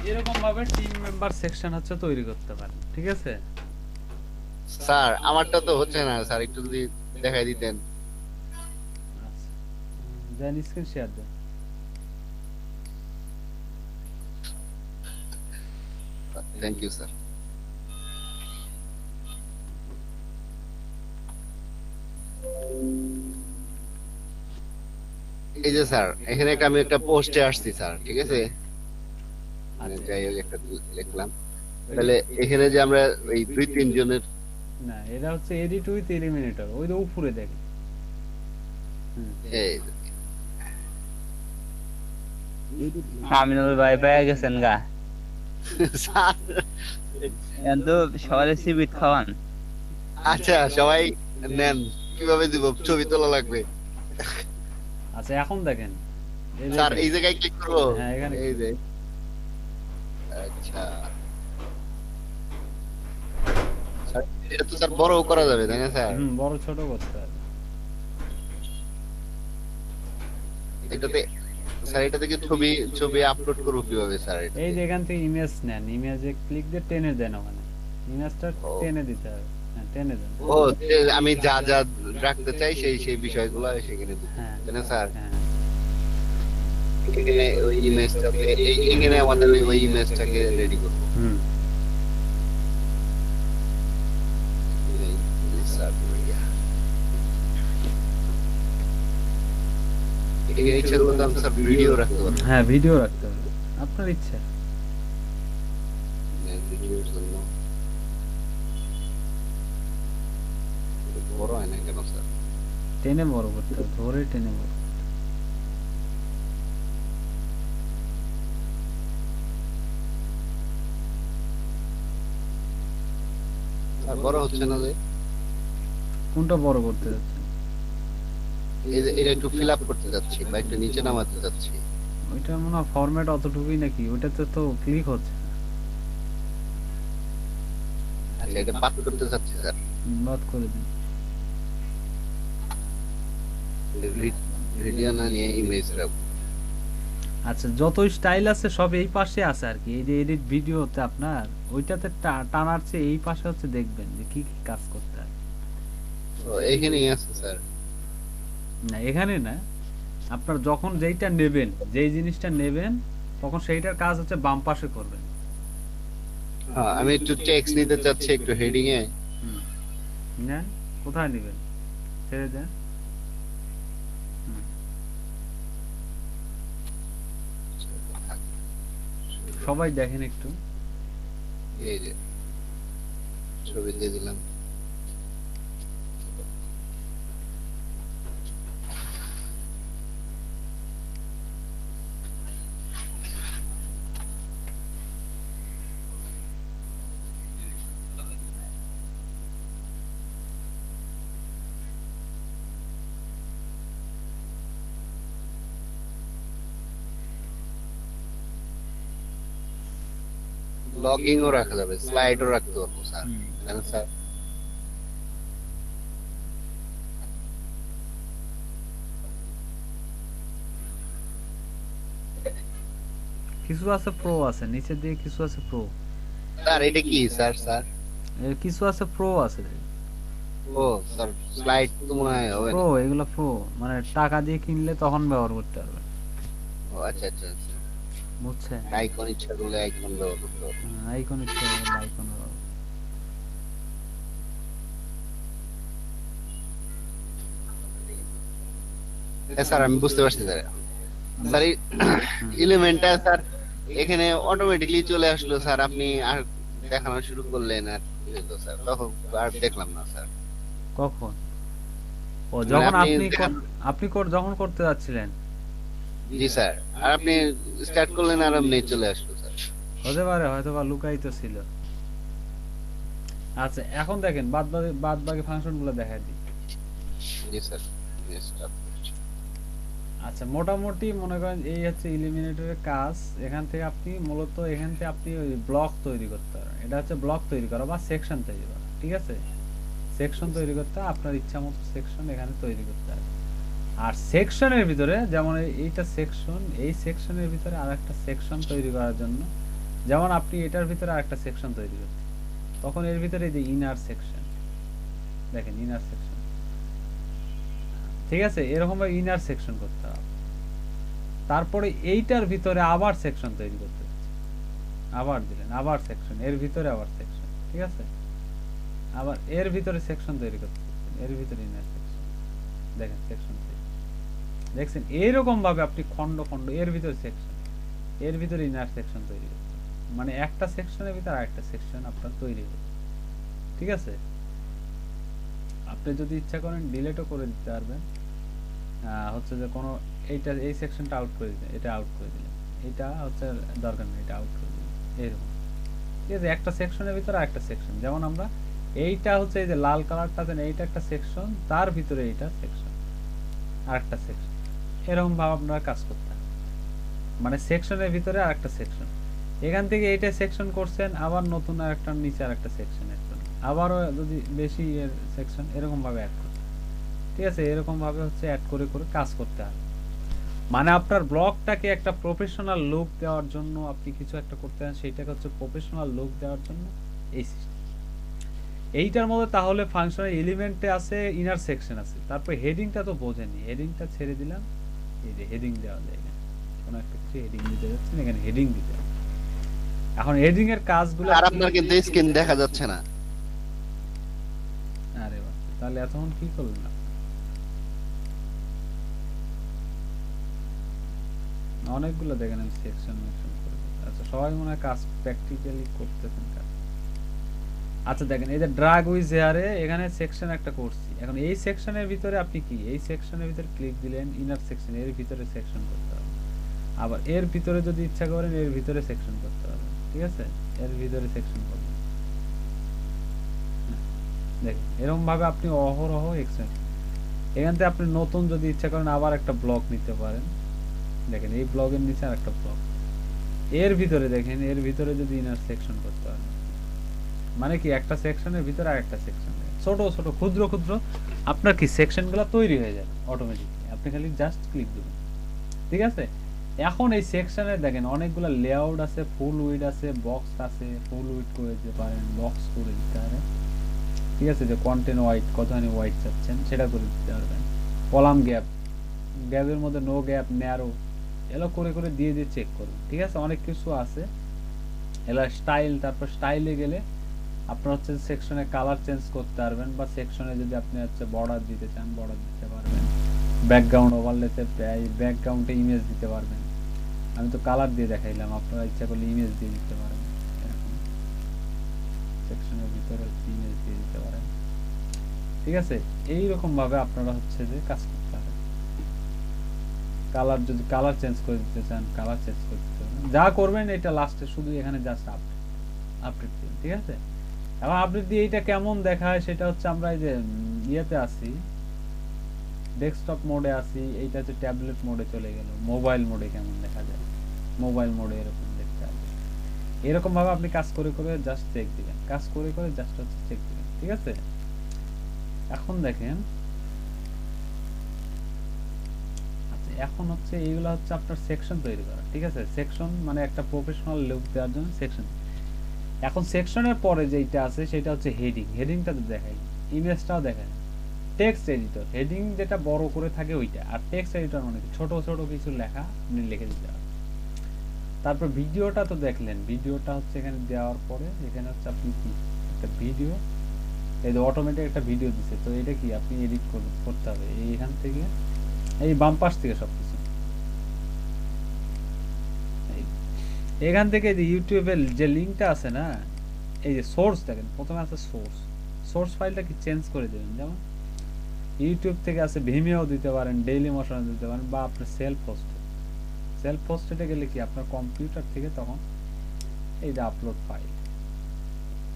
এরকম ভাবে টিম মেম্বার সেকশন হচ্ছে তৈরি করতে পারেন, ঠিক আছে? স্যার আমারটা তো হচ্ছে না স্যার, একটু যদি দেখাই দিতেন। আচ্ছা দেন স্ক্রিন শেয়ার দেন। Thank you sir. এই যে স্যার, এখানে আমি একটা পোস্টে আসছি স্যার, ঠিক আছে? যাই হোক একটা লিখলাম, তাহলে এখানে যে আমরা এই 2-3 জনের, না এটা হচ্ছে এডিট উইথ এলিমিনেটর, ওই যে উপরে দেখেন। এই আমিনুল ভাই পেয়ে গেছেন গা। স্যার এখন তো সবাই সিবিট খাওয়ান। আচ্ছা সবাই নেন, কিভাবে দিব, ছবি তোলা লাগবে। আচ্ছা এখন দেখেন এই যে স্যার এই জায়গায় ক্লিক করবো, হ্যাঁ, এখানে এই যে আচ্ছা স্যার, এটা তো স্যার বড় করা যাবে তাই না স্যার? বড় ছোট করতে হবে। এটাতে স্যার এটা থেকে ছবি ছবি আপলোড করবো কিভাবে স্যার? এটা এই যে এখান থেকে ইমেজ নেন, ইমেজে ক্লিক দিয়ে টেনে দেন, ওখানে ইমেজটা টেনে দিতে হবে। হ্যাঁ টেনে দেন। ও আমি যা যা রাখতে চাই সেই সেই বিষয়গুলো সেখানে দিতে হ্যাঁ তাই না স্যার? হ্যাঁ এখানে ওই ইমেজটাকে এখানে আমাদের ওই ইমেজটাকে রেডি করবো। হুম এখানে ইচ্ছা করলে তো আমি স্যার ভিডিও রাখতে পারবো। হ্যাঁ ভিডিও রাখতে হবে আপনার ইচ্ছা। ভিডিওর জন্য বড় হয় না কেন স্যার? টেনে বড় করতে হবে, ধরে টেনে বড়। স্যার বড় হচ্ছে না যে? কোনটা বড় করতে যাচ্ছে? এই যে এটা একটু ফিল আপ করতে যাচ্ছি বা একটু নিচে নামাতে যাচ্ছি। ওইটা মনে হয় ফরম্যাট অতটুকুই নাকি, ওইটাতে তো ক্লিক হচ্ছে না। আচ্ছা এটা বাদ করতে যাচ্ছি স্যার। বাদ করে দিন। ভিডিও না নিয়ে ইমেজ রাখবো। আচ্ছা যত স্টাইল আছে সব এই পাশে আছে আর কি। এই যে এডিট ভিডিওতে আপনার ওইটাতে টানার চেয়ে এই পাশে হচ্ছে দেখবেন যে কি কি কাজ করতে হয়। তো এইখানেই আছে স্যার। না এখানে না, আপনার যখন যেইটা নেবেন, যেই জিনিসটা নেবেন তখন সেইটার কাজ হচ্ছে বাম পাশে করবেন। হ্যাঁ আমি একটু টেক্সট নিতে চাচ্ছি, একটু হেডিং এ। নেন, কোথায় নেবেন ছেড়ে দেন। সবাই দেখেন একটু। এই যে ছবি দিয়ে দিলাম। লগিংও রাখা যাবে, স্লাইডও রাখতে পারবো স্যার, তাই না স্যার? কিছু আছে প্রো আছে, নিচের দিকে কিছু আছে প্রো। স্যার এটা কি স্যার? স্যার কিছু আছে প্রো আছে। ও স্যার স্লাইড তো মনে হয় হবে প্রো, না। এগুলো প্রো মানে টাকা দিয়ে কিনলে তখন ব্যবহার করতে পারবেন। ও আচ্ছা আচ্ছা আচ্ছা। বুঝছেন? আইকন ইচ্ছা করলে আইকন ব্যবহার করতে পারবো। আইকন ইচ্ছে করলে আইকন ব্যবহার। হ্যাঁ স্যার আমি বুঝতে পারছি স্যার। স্যার এই এলিমেন্টটা স্যার এখানে অটোমেটিকলি চলে আসলো স্যার, আপনি আর দেখানো শুরু করলেন আর কি হলো স্যার, তখন আর দেখলাম না স্যার। কখন? ও মানে যখন আপনি আপনি যখন করতে যাচ্ছিলেন। জি স্যার, আর আপনি স্টার্ট করলেন আর এমনি চলে আসলো স্যার। হতে পারে, হয়তো বা লুকায়িত ছিল। আচ্ছা এখন দেখেন বাদ বাকি ফাংশন গুলো দেখাই দিই। জি স্যার। আচ্ছা মোটামুটি মনে করেন এই হচ্ছে ইলিমিনেটরের কাজ। এখান থেকে আপনি মূলত এখান থেকে আপনি ওই ব্লক তৈরি করতে পারেন। এটা হচ্ছে ব্লক তৈরি করা বা সেকশন তৈরি করা, ঠিক আছে? সেকশন তৈরি করতে আপনার ইচ্ছা মতো সেকশন এখানে তৈরি করতে হবে। আর সেকশনের ভিতরে যেমন এইটা সেকশন, এই সেকশনের ভিতরে আরেকটা সেকশন তৈরি করার জন্য, যেমন আপনি এটার ভিতরে আরেকটা সেকশন তৈরি করতে, তখন এর ভিতরে এই যে ইনার সেকশন, দেখেন ইনার সেকশন, ঠিক আছে? এরকম ভাবে ইনার সেকশন করতে হবে। তারপরে এইটার ভিতরে আবার সেকশন তৈরি করতে হচ্ছে, আবার দিলেন আবার সেকশন, এর ভিতরে আবার সেকশন, ঠিক আছে? আবার এর ভিতরে সেকশন তৈরি করতে হচ্ছে, এর ভিতরে ইনার সেকশন, দেখেন সেকশন দেখছেন? এইরকম ভাবে আপনি খন্ড খন্ড, এর ভিতরে সেকশন, এর ভিতরে ইনার সেকশন তৈরি করতে, মানে একটা সেকশনের ভিতরে আরেকটা সেকশন আপনার তৈরি হবে, ঠিক আছে? আপনি যদি ইচ্ছা করেন ডিলিটও করে দিতে পারবেন। হচ্ছে যে কোনো এই সেকশনটা আউট করে দিলেন, এটা আউট করে দিলেন, এটা হচ্ছে দরকার নেই, এটা আউট করে দিলেন, এরকম ঠিক আছে, একটা সেকশনের ভিতরে আরেকটা সেকশন, যেমন আমরা এইটা হচ্ছে এই যে লাল কালারটা দেন, এইটা একটা সেকশন, তার ভিতরে এইটা সেকশন, আরেকটা সেকশন, এরকম ভাবে আপনারা কাজ করতে হবে। মানে সেকশনের ভিতরে আরেকটা সেকশন, এখান থেকে এইটা সেকশন করছেন, আবার নতুন আরেকটা নিচে আরেকটা সেকশনের জন্য, আবারও যদি বেশি এর সেকশন এরকম ভাবে অ্যাড করতে, ঠিক আছে, এরকম ভাবে হচ্ছে অ্যাড করে করে কাজ করতে হবে। মানে আপনার ব্লগটাকে একটা প্রফেশনাল লুক দেওয়ার জন্য আপনি কিছু একটা করতে চান, সেইটাকে হচ্ছে প্রফেশনাল লুক দেওয়ার জন্য এই সিস্টেম। এইটার মধ্যে তাহলে ফাংশনাল এলিমেন্টে আছে, ইনার সেকশন আছে, তারপর হেডিংটা তো বোঝেনি, হেডিংটা ছেড়ে দিলাম, এই যে হেডিং দেওয়া যায় না, কোনো একটা কিছু হেডিং দিতে যাচ্ছে না, এখানে হেডিং দিতে হবে। এখন হেডিং এর কাজগুলো আর আপনার কিন্তু স্ক্রিন দেখা যাচ্ছে না। আরে বাবা, তাহলে এতক্ষণ কি করলেন আপনি? অনেকগুলো দেখেন আমি সেকশন মেকশন করে দিই। আচ্ছা সবাই মনে হয় কাজ প্র্যাকটিক্যালি করতেছেন কাজ। আচ্ছা দেখেন এই যে ড্রাগ উইজ হেয়ারে এখানে সেকশন একটা করছি, এখন এই সেকশনের ভিতরে আপনি কি এই সেকশনের ভিতরে ক্লিক দিলেন, ইনার সেকশন এর ভিতরে সেকশন করতে হবে, আবার এর ভিতরে যদি ইচ্ছা করেন এর ভিতরে সেকশন করতে হবে, ঠিক আছে, এর ভিতরে সেকশন করবেন। দেখেন এরকম ভাবে আপনি অহরহ এক্সেন, এখান থেকে আপনি নতুন যদি ইচ্ছা করেন আবার একটা ব্লক নিতে পারেন। দেখেন এই ব্লগের নিচে আরেকটা ব্লক, এর ভিতরে দেখেন এর ভিতরে যদি ইনার সেকশন করতে পারেন, মানে কি একটা সেকশনের ভিতরে আরেকটা সেকশন, ছোট ছোট ক্ষুদ্র ক্ষুদ্র আপনার কি সেকশনগুলো তৈরি হয়ে যাবে অটোমেটিকলি, আপনি খালি জাস্ট ক্লিক দিবেন, ঠিক আছে। এখন এই সেকশনে দেখেন অনেকগুলো লেআউট আছে, ফুল উইড আছে, বক্স আছে, ফুল উইড করে দিতে পারেন, বক্স করে দিতে পারেন, ঠিক আছে, যে কন্টেন্ট হোয়াইট কতখানি হোয়াইট চাচ্ছেন সেটা করে দিতে পারবেন, কলাম গ্যাপ, গ্যাপের মধ্যে নো গ্যাপ, ন্যারো, এগুলো করে করে দিয়ে দিয়ে চেক করবেন, ঠিক আছে, অনেক কিছু আছে। এগুলো স্টাইল, তারপর স্টাইলে গেলে আপনার হচ্ছে সেকশনে কালার চেঞ্জ করতে পারবেন, বা সেকশনে যদি আপনি হচ্ছে বর্ডার দিতে চান বর্ডার দিতে পারবেন, ব্যাকগ্রাউন্ড ওভারলেতে ব্যাকগ্রাউন্ডে ইমেজ দিতে পারবেন। আমি তো কালার দিয়ে দেখাইলাম, আপনারা ইচ্ছা করলে ইমেজ দিয়ে দিতে পারেন, এরকম সেকশনের ভিতরে ইমেজ দিয়ে দিতে পারেন, ঠিক আছে। এই রকম ভাবে আপনারা হচ্ছে যে কাজ করতে পারেন। কালার যদি কালার চেঞ্জ করে দিতে চান কালার চেঞ্জ করে দিতে পারেন, যা করবেন এটা লাস্টে শুধু এখানে জাস্ট আপডেট দিন, ঠিক আছে। এখন আপডেট দিয়ে এইটা কেমন দেখায় সেটা হচ্ছে আমরা এই যে ইয়েতে আছি, ডেস্কটপ মোডে আছি, এইটা হচ্ছে ট্যাবলেট মোডে চলে গেল, মোবাইল মোডে কেমন দেখা যায়, মোবাইল মোডে এরকম দেখতে হবে। এরকম ভাবে আপনি কাজ করে করে জাস্ট চেক দিবেন, কাজ করে করে জাস্ট হচ্ছে চেক দিবেন, ঠিক আছে। এখন দেখেন, আচ্ছা এখন হচ্ছে এইগুলো হচ্ছে আপনার সেকশন তৈরি করা, ঠিক আছে, সেকশন মানে একটা প্রফেশনাল লুক দেওয়ার জন্য সেকশন। এখন সেকশনের পরে যেটা আছে সেটা হচ্ছে হেডিং, হেডিংটা তো দেখাই, ইমেজটাও দেখায়, টেক্সট এডিটর, হেডিং যেটা বড় করে থাকে ওইটা, আর টেক্সট এডিটর মানে ছোট ছোট কিছু লেখা আপনি লিখে দিতে হবে। তারপর ভিডিওটা তো দেখলেন, ভিডিওটা হচ্ছে এখানে দেওয়ার পরে এখানে হচ্ছে আপনি কি একটা ভিডিও, এই যে অটোমেটিক একটা ভিডিও দিছে, তো এটা কি আপনি এডিট করতে হবে এইখান থেকে, এই বাম পাশ থেকে সবকিছু, এখান থেকে যে ইউটিউবের যে লিঙ্কটা আছে না, এই যে সোর্স দেখেন প্রথমে আছে সোর্স, সোর্স ফাইলটা কি চেঞ্জ করে দেবেন, যেমন ইউটিউব থেকে আছে ভিমিও দিতে পারেন, ডেইলি মোশন দিতে পারেন, বা আপনার সেলফ হোস্টেডে গেলে কি আপনার কম্পিউটার থেকে তখন এই যে আপলোড ফাইল,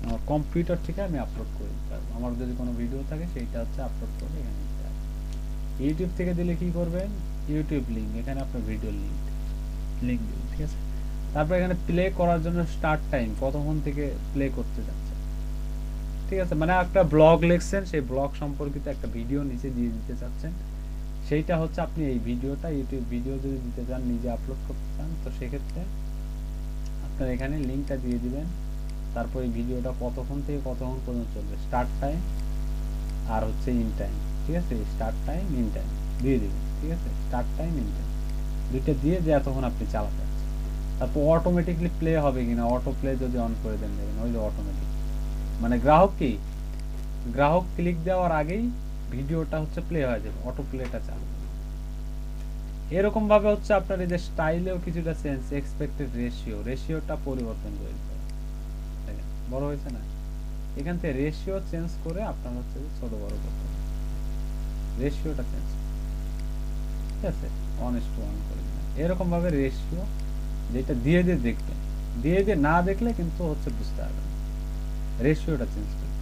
আমার কম্পিউটার থেকে আমি আপলোড করে দিতে পারবো, আমার যদি কোনো ভিডিও থাকে সেইটা হচ্ছে আপলোড করে এখানে দিতে পারবো। ইউটিউব থেকে দিলে কি করবেন, ইউটিউব লিঙ্ক, এখানে আপনার ভিডিও লিঙ্ক দিবেন, ঠিক আছে। তারপর এখানে প্লে করার জন্য স্টার্ট টাইম, কতক্ষণ থেকে প্লে করতে যাচ্ছে, ঠিক আছে, মানে একটা ব্লগ লিখছেন, সেই ব্লগ সম্পর্কিত একটা ভিডিও নিচে দিয়ে দিতে চাচ্ছেন, সেইটা হচ্ছে আপনি এই ভিডিওটা ইউটিউব ভিডিও যদি দিতে চান, নিজে আপলোড করতে চান, তো সেক্ষেত্রে আপনার এখানে লিঙ্কটা দিয়ে দিবেন, তারপর এই ভিডিওটা কতক্ষণ থেকে কতক্ষণ পর্যন্ত চলবে, স্টার্ট টাইম আর হচ্ছে ইন টাইম, ঠিক আছে, স্টার্ট টাইম ইন টাইম দিয়ে দিবেন, ঠিক আছে, স্টার্ট টাইম ইন টাইম দুইটা দিয়ে যে এতক্ষণ আপনি চালাতে চাচ্ছেন। তারপর অটোমেটিকলি প্লে হবে কিনা, অটো প্লে যদি অন করে দেন দেখেন ওই যে অটোমেটিক, মানে গ্রাহক ক্লিক দেওয়ার আগেই ভিডিওটা হচ্ছে প্লে হয়ে যাবে, অটো প্লেটা চালু। এরকম ভাবে হচ্ছে আপনার এই যে স্টাইলেও কিছুটা চেঞ্জ, এক্সপেক্টেড রেশিওটা পরিবর্তন করে দিতে হবে, দেখেন বড় হয়েছে না, এখান থেকে রেশিও চেঞ্জ করে আপনার হচ্ছে ছোট বড় করতে হবে, রেশিওটা চেঞ্জ, ঠিক আছে, 1:1 করে দিলাম, এরকম ভাবে রেশিও যেটা দিয়ে দিয়ে দেখবেন, দিয়ে দিয়ে না দেখলে কিন্তু হচ্ছে বুঝতে পারবে না, রেশিওটা চেঞ্জ করে।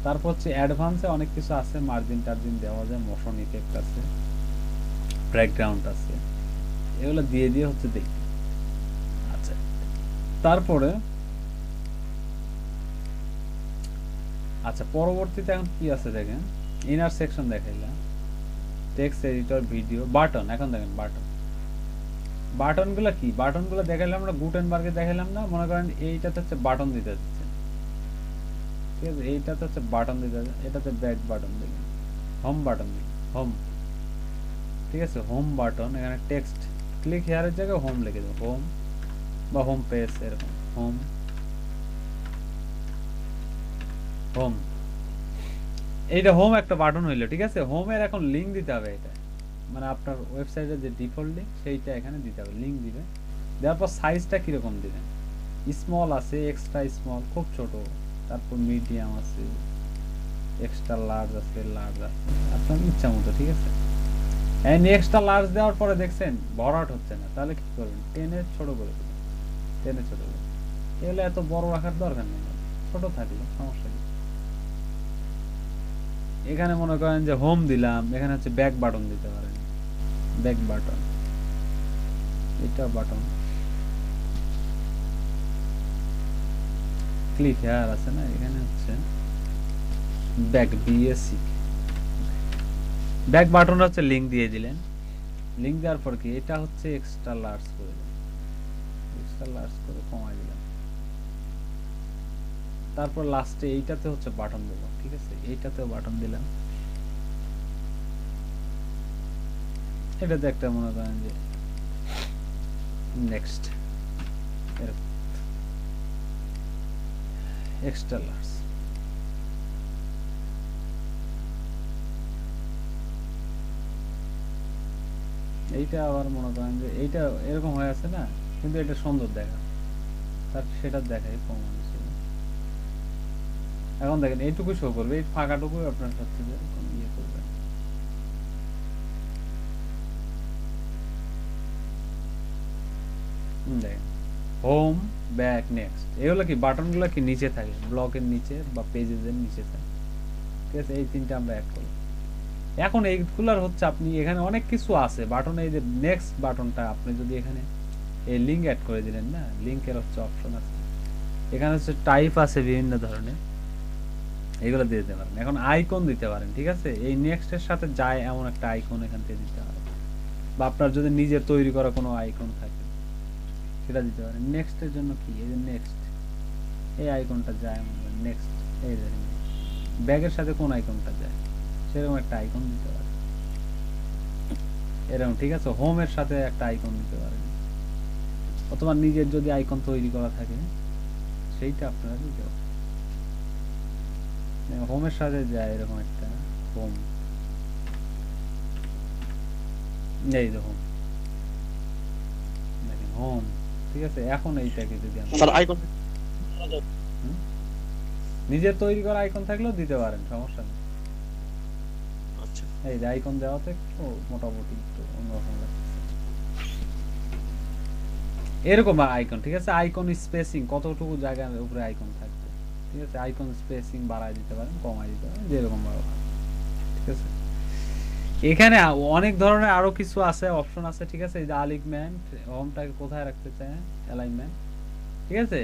তারপর হচ্ছে অ্যাডভান্সে অনেক কিছু আছে, মার্জিন টার্জিন দেওয়া যায়, মোশন ইফেক্ট আছে, ব্যাকগ্রাউন্ড আছে, এগুলো দিয়ে দিয়ে হচ্ছে দেখি। আচ্ছা, তারপরে আচ্ছা পরবর্তীতে এখন কি আছে দেখেন, ইনার সেকশন দেখাইলাম, টেক্সট এডিটর, ভিডিও, বাটন। এখন দেখেন বাটন, বাটনগুলো কি, বাটনগুলো দেখাইলাম আমরা গুটেনবার্গে দেখাইলাম না, মনে করেন এইটাতে হচ্ছে বাটন দিতে যাচ্ছে, ঠিক আছে, এইটাতে হচ্ছে বাটন দিতে যাচ্ছে, এটাতে ব্যাক বাটন দিলাম, হোম বাটন দিলাম, হোম, ঠিক আছে, হোম বাটন। এখানে টেক্সট ক্লিক হেয়ারের জায়গায় হোম লিখে দেবো, হোম বা হোম পেজ, এরকম হোম, হোম। এইটা হোম একটা বাটন হইলো, ঠিক আছে। হোমের এখন লিংক দিতে হবে, এটা মানে আপনার ওয়েবসাইটের যে ডিফল্ট লিংক সেইটা এখানে দিতে হবে, লিংক দিবে। দেওয়ার পর সাইজটা কিরকম দিবেন, স্মল আছে, এক্সট্রা স্মল খুব ছোট, তারপর মিডিয়াম আছে, এক্সট্রা লার্জ আছে, লার্জ আছে, আপনার ইচ্ছা মতো, ঠিক আছে। এক্সট্রা লার্জ দেওয়ার পরে দেখছেন ভরাট হচ্ছে না, তাহলে কি করবেন, টেনে ছোট করে দেবেন, টেনে ছোট করে। এগুলো এত বড় রাখার দরকার নেই, ছোট থাকলে সমস্যা নেই। এখানে মনে করেন যে হোম দিলাম, এখানে হচ্ছে ব্যাক বাটন দিতে পারেন, ব্যাক বাটন, এটা বাটন, ক্লিক হেয়ার আছে না, এখানে হচ্ছে ব্যাক বিএসসি, ব্যাক বাটন হচ্ছে লিংক দিয়ে দিলেন। লিংক দেওয়ার পর কি এটা হচ্ছে এক্সট্রা লার্জ করে দিলেন, এক্সট্রা লার্জ করে কমাই দিলাম। তারপর লাস্টে এইটাতে হচ্ছে বাটন দেবো, ঠিক আছে, এইটাতেও বাটন দিলাম। এটাতে একটা মনে করেন যে নেক্সট, এরকম এক্সট্রা লার্জ। এইটা আবার মনে করেন যে এইটা এরকম হয়ে আছে না, কিন্তু এটা সুন্দর দেখা, তার সেটা দেখাই কম আছে। এখন দেখেন এইটুকু শো করবে, এই ফাঁকাটুকু আপনার হচ্ছে যে কোনো ইয়ে করবে। দেখেন হোম, ব্যাক, নেক্সট, এগুলো কি বাটনগুলো কি নিচে থাকে, ব্লকের নিচে বা পেজের নিচে থাকে, ঠিক আছে। এই তিনটা আমরা অ্যাড করি। এখন এইগুলার হচ্ছে আপনি এখানে অনেক কিছু আছে বাটন, এই যে নেক্সট বাটনটা আপনি যদি এখানে এই লিংক অ্যাড করে দিলেন না, লিংকের হচ্ছে অপশন আছে, এখানে হচ্ছে টাইপ আছে বিভিন্ন ধরনের, এগুলো দিয়ে দিতে পারেন। এখন আইকন দিতে পারেন, ঠিক আছে, এই নেক্সট এর সাথে যায় এমন একটা আইকন এখান থেকে দিতে পারেন, বা আপনার যদি নিজের তৈরি করা কোনো আইকন থাকে সেটা দিতে পারেন। নেক্সট এর জন্য কি, এই যে নেক্সট, এই আইকনটা যায় এমন, নেক্সট, এই দেখেন ব্যাগের সাথে কোন আইকনটা যায় সেরকম একটা আইকন দিতে পারেন, এরকম, ঠিক আছে। হোমের সাথে একটা আইকন দিতে পারেন, অথবা নিজের যদি আইকন তৈরি করা থাকে সেইটা আপনারা দিতে পারেন। হোমের সাথে যায় এরকম একটা হোম, এই দেখুন দেখেন হোম, ঠিক আছে। এখন এইটাকে যদি স্যার আইকন নিজের তৈরি করা আইকন থাকলেও দিতে পারেন, সমস্যা নেই। আচ্ছা, এই যে আইকন দেওয়াতে একটু মোটামুটি একটু অন্যরকম লাগছে, এরকম আইকন, ঠিক আছে। আইকন স্পেসিং কতটুকু জায়গার উপরে আইকন থাকবে, ঠিক আছে, আইকন স্পেসিং বাড়ায় দিতে পারেন, কমায় দিতে পারেন, যেরকম ভাবে, ঠিক আছে। এখানে অনেক ধরনের আরো কিছু আছে, অপশন আছে, ঠিক আছে। এই যে অ্যালাইনমেন্ট, হোমটাকে কোথায় রাখতে চায়, অ্যালাইনমেন্ট, ঠিক আছে,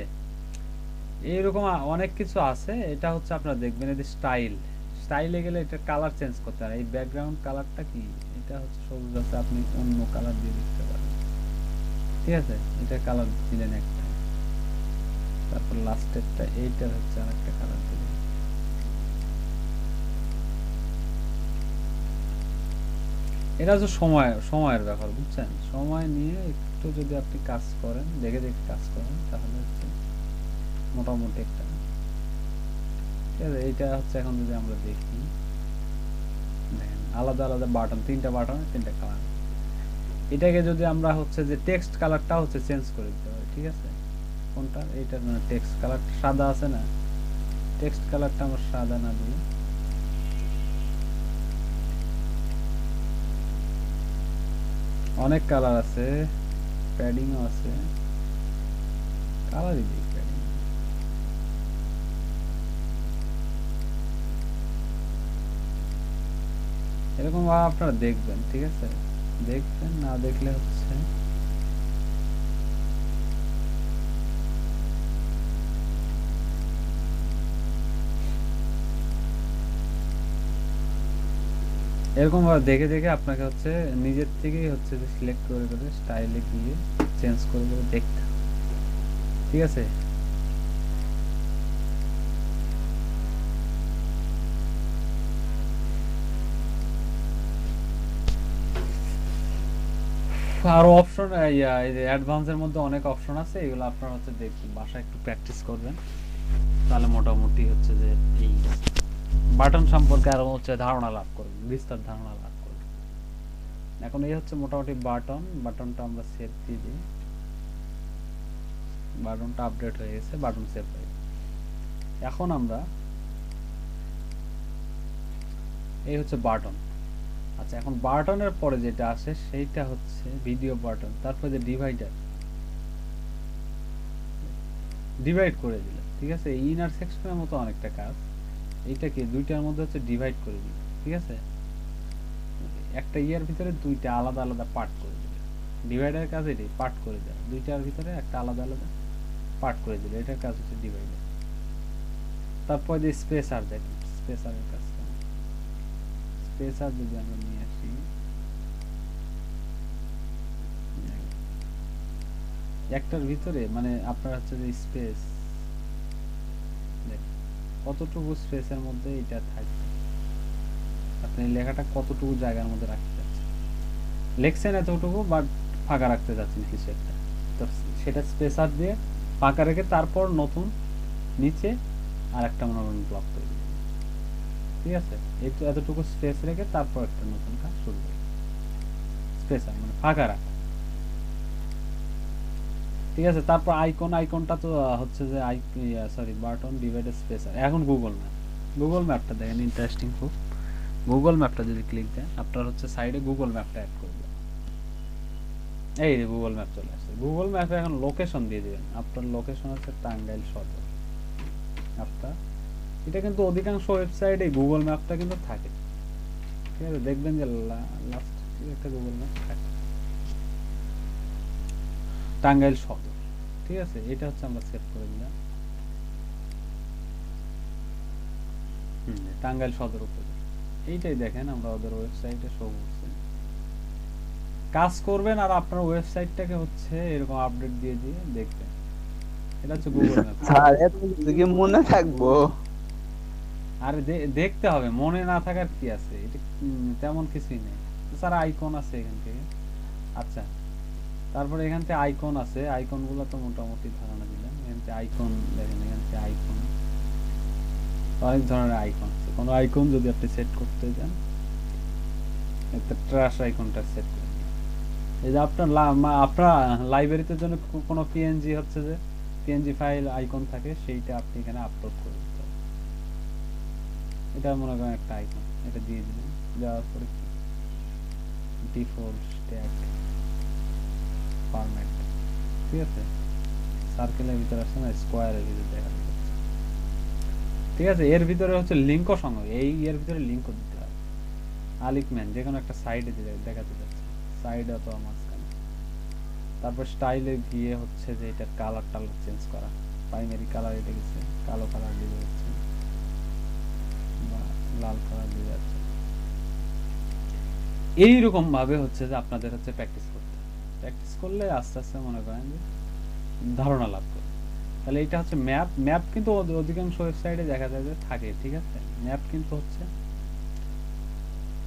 এইরকম অনেক কিছু আছে। এটা হচ্ছে আপনারা দেখবেন এই যে স্টাইল, স্টাইলে গেলে এটা কালার চেঞ্জ করতে পারেন। এই ব্যাকগ্রাউন্ড কালারটা কি, এটা হচ্ছে সবুজ আছে, আপনি অন্য কালার দিয়ে দিতে পারেন, ঠিক আছে। এটা কালার দিলেন একটা, তারপর লাস্টেরটা এইটার হচ্ছে আরেকটা কালার দিলেন। এটা হচ্ছে সময়ের ব্যাপার, বুঝছেন। সময় নিয়ে একটু যদি আপনি কাজ করেন, দেখে দেখে কাজ করেন, তাহলে হচ্ছে মোটামুটি একটা, ঠিক আছে। এইটা হচ্ছে এখন যদি আমরা দেখি, দেখেন আলাদা আলাদা বাটন, তিনটা বাটন, তিনটা কালার। এটাকে যদি আমরা হচ্ছে যে টেক্সট কালারটা হচ্ছে চেঞ্জ করে দিতে পারি, ঠিক আছে। কোনটা, এইটার মানে টেক্সট কালার সাদা আছে না, টেক্সট কালারটা আমরা সাদা না দিয়ে অনেক কালার আছে, প্যাডিংও আছে, কালারই দেখতে এরকম ভাবে আপনারা দেখবেন, ঠিক আছে? দেখবেন, না দেখলে হচ্ছে এরকম ভাবে দেখে দেখে আপনাকে হচ্ছে নিজের থেকেই হচ্ছে যে সিলেক্ট করে করে স্টাইলে গিয়ে চেঞ্জ করে করে দেখতে হবে, ঠিক আছে? আরো অপশন এই যে অ্যাডভান্সের মধ্যে অনেক অপশন আছে, এগুলো আপনারা হচ্ছে দেখবেন, বাসায় একটু প্র্যাকটিস করবেন, তাহলে মোটামুটি হচ্ছে যে এই বাটন সম্পর্কে আরো হচ্ছে ধারণা লাভ করবেন, বিস্তার ধারণা লাভ করবেন। এখন এই হচ্ছে মোটামুটি বাটনটা আমরা সেভ দিয়ে দিই, বাটনটা আপডেট হয়ে গেছে, বাটন সেভ হয়ে গেছে। এখন আমরা এই হচ্ছে বাটন। আচ্ছা, এখন বাটনের পরে যেটা আসে সেইটা হচ্ছে ভিডিও বাটন, তারপরে যে ডিভাইড করে দিলে, ঠিক আছে? ইনার সেকশনের মতো অনেকটা কাজ, এইটাকে দুইটার মধ্যে হচ্ছে ডিভাইড করে দিলে, ঠিক আছে? একটা ইয়ার ভিতরে দুইটা আলাদা আলাদা পার্ট করে দিলে, ডিভাইডের কাজ এটাই, পার্ট করে দেওয়া, দুইটার ভিতরে একটা আলাদা আলাদা পার্ট করে দিলে, এটার কাজ হচ্ছে ডিভাইডার। তারপর যে স্পেসার, দেখেন স্পেসারের কাজ, স্পেসার যদি আমরা নিয়ে আসি, একটার ভিতরে মানে আপনার হচ্ছে যে স্পেস, কতটুকু স্পেসের মধ্যে এটা থাকবে, আপনি লেখাটা কতটুকু জায়গার মধ্যে রাখতে যাচ্ছেন, লেখছেন এতটুকু বাট ফাঁকা রাখতে যাচ্ছেন কিছু একটা, তো সেটা স্পেসার দিয়ে ফাঁকা রেখে তারপর নতুন নিচে আর একটা মনে করেন ব্লক তৈরি, ঠিক আছে? এতটুকু স্পেস রেখে তারপর একটা নতুন কাজ শুরু করবে, স্পেসার মানে ফাঁকা রাখা, ঠিক আছে? তারপর আইকনটা তো হচ্ছে যে সরি বাটন ডিভাইডেড স্পেসার। এখন গুগল ম্যাপটা দেখেন, ইন্টারেস্টিং খুব। গুগল ম্যাপটা যদি ক্লিক দেন, আপনার হচ্ছে সাইডে গুগল ম্যাপটা অ্যাড করে দেন, এই যে গুগল ম্যাপ চলে আসছে। গুগল ম্যাপে এখন লোকেশন দিয়ে দিবেন, আপনার লোকেশন হচ্ছে টাঙ্গাইল সদর। আপনার এটা কিন্তু অধিকাংশ ওয়েবসাইটে গুগল ম্যাপটা কিন্তু থাকে, ঠিক আছে? দেখবেন যে লাস্ট একটা গুগল ম্যাপ থাকে, টাঙ্গাইল সদর, ঠিক আছে? এটা হচ্ছে আমরা সেভ করে দিলাম, টাঙ্গাইল সদর উপজেলা। এইটাই দেখেন আমরা ওদের ওয়েবসাইটে শো করছি, কাজ করবেন আর আপনার ওয়েবসাইটটাকে হচ্ছে এরকম আপডেট দিয়ে দিয়ে দেখবেন। এটা হচ্ছে গুগল ম্যাপ। স্যার এত কিছু কি মনে থাকবো? আরে দেখতে হবে, মনে না থাকার কি আছে, এটা তেমন কিছুই নেই। স্যার আইকন আছে এখান থেকে, আচ্ছা তারপরে এখান থেকে আইকন আছে, আইকনগুলো তো মোটামুটি ধারণা দিলাম। এখান থেকে আইকন দেখেন, এখান থেকে আইকন, অনেক ধরনের আইকন আছে। কোনো আইকন যদি আপনি সেট করতে যান, একটা ট্র্যাশ আইকনটা সেট করে দিন। এই যে আপনার লাইব্রেরিতে জন্য কোনো পিএনজি হচ্ছে যে পিএনজি ফাইল আইকন থাকে, সেইটা আপনি এখানে আপলোড করে দিতে হবে। এটা মনে করেন একটা আইকন, এটা দিয়ে দিলেন, দেওয়ার পরে ডিফল্ট ট্যাগ ফরম্যাট, ঠিক আছে? সার্কেলের ভিতরে আসছে না, স্কোয়ারের ভিতরে দেখা যাচ্ছে, ঠিক আছে? এর ভিতরে হচ্ছে লিঙ্কও সঙ্গে, এর ভিতরে লিঙ্কও দিতে হবে। আলিকম্যান যে কোনো একটা সাইডে দেখাতে যাচ্ছে, সাইড অথবা মাঝখানে। তারপর স্টাইলে গিয়ে হচ্ছে যে এটা কালার চেঞ্জ করা, প্রাইমারি কালার এটা গেছে, কালো কালার দিয়ে যাচ্ছে বা লাল কালার দিয়ে যাচ্ছে। এইরকম ভাবে হচ্ছে যে আপনাদের হচ্ছে প্র্যাকটিস করলে আস্তে আস্তে মনে করেন যে ধারণা লাভ করে। তাহলে এটা হচ্ছে ম্যাপ কিন্তু অধিকাংশ ওয়েবসাইটে দেখা যায় যে থাকে, ঠিক আছে? ম্যাপ কিন্তু হচ্ছে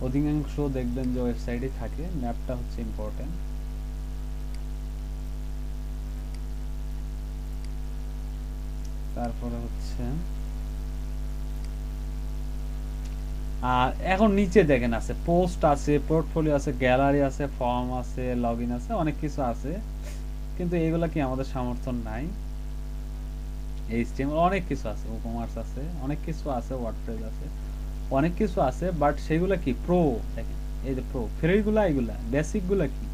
অধিকাংশ দেখবেন যে ওয়েবসাইটে থাকে, ম্যাপটা হচ্ছে ইম্পর্টেন্ট। তারপরে হচ্ছে আর এখন নিচে দেখেন আছে পোস্ট আছে, পোর্টফোলিও আছে, গ্যালারি আছে, ফর্ম আছে, লগইন আছে, অনেক কিছু আছে, কিন্তু এগুলা কি আমাদের সামর্থ্য নাই। এইচটিএমএল অনেক কিছু আছে, ই-কমার্স আছে, অনেক কিছু আছে, ওয়ার্ডপ্রেস আছে, অনেক কিছু আছে, বাট সেগুলা কি প্রো, দেখেন এই যে প্রো ফ্রিগুলা, এগুলা বেসিকগুলা কি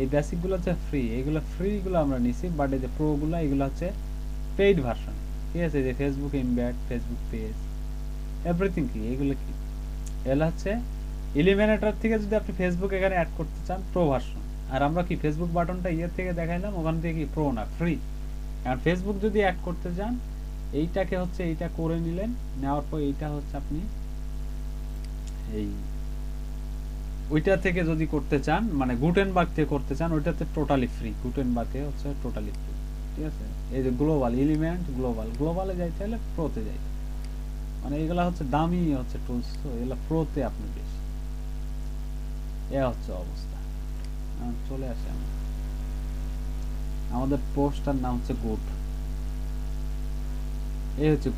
এই বেসিক গুলো হচ্ছে ফ্রি, এগুলো ফ্রি গুলো আমরা নিছি, বাট এই যে প্রো গুলো এগুলো হচ্ছে পেইড ভার্সন। ঠিক আছে, যে Facebook embed, Facebook page, everything কি এগুলো কি এগুলো হচ্ছে ইলিমিনেটর থেকে যদি আপনি ফেসবুক এখানে অ্যাড করতে চান প্রো ভার্সন। আর আমরা কি ফেসবুক বাটনটা ইয়ে থেকে দেখাইলাম, ওখান থেকে কি প্রো না ফ্রি। আর ফেসবুক যদি অ্যাড করতে চান এইটাকে হচ্ছে এইটা করে নিলেন, নেওয়ার পর এইটা হচ্ছে আপনি এই ওইটা থেকে যদি করতে চান মানে গুটেনবার্গ থেকে করতে চান ওইটাতে টোটালি ফ্রি, গুটেনবার্গে হচ্ছে টোটালি ফ্রি। ঠিক আছে, এই যে গ্লোবাল এলিমেন্ট, গ্লোবালে যাইতে হলে প্রোতে যাইতে, মানে এগুলা হচ্ছে দামি হচ্ছে টুলস, তো এগুলা প্রোতে আপনি বেশি। এ হচ্ছে অবস্থা। চলে আসে আমাদের পোস্টটার নাম হচ্ছে গুড। এই হচ্ছে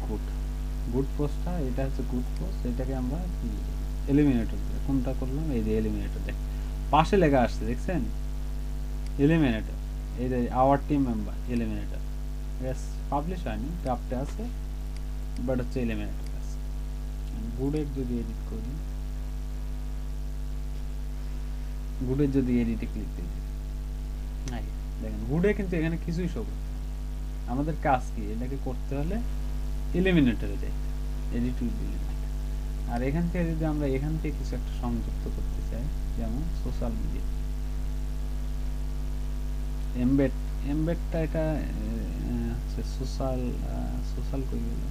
গুড পোস্টটা, এটা হচ্ছে গুড পোস্ট। এটাকে আমরা এলিমিনেটর দিই, কোনটা করলাম, এই যে এলিমিনেটর, দেখ পাশে লেখা আসছে দেখছেন এলিমিনেটর, এই যে our team member eliminator. Yes, publish হয়নি, ড্রাফটে আছে, বাট হচ্ছে এলিমিনেটর আছে। গুডের যদি এডিট করি, গুডের যদি এডিটে ক্লিক দিই, দেখেন গুডে কিন্তু এখানে কিছুই শো করছে। আমাদের কাজ কি, এটাকে করতে হলে এলিমিনেটরে যাই, এডিট উইথ এলিমিনেটর। আর এখান থেকে যদি আমরা এখান থেকে কিছু একটা সংযুক্ত করতে চাই, যেমন সোশ্যাল মিডিয়া এমবেডটা, এটা হচ্ছে সোশ্যাল কই গেল,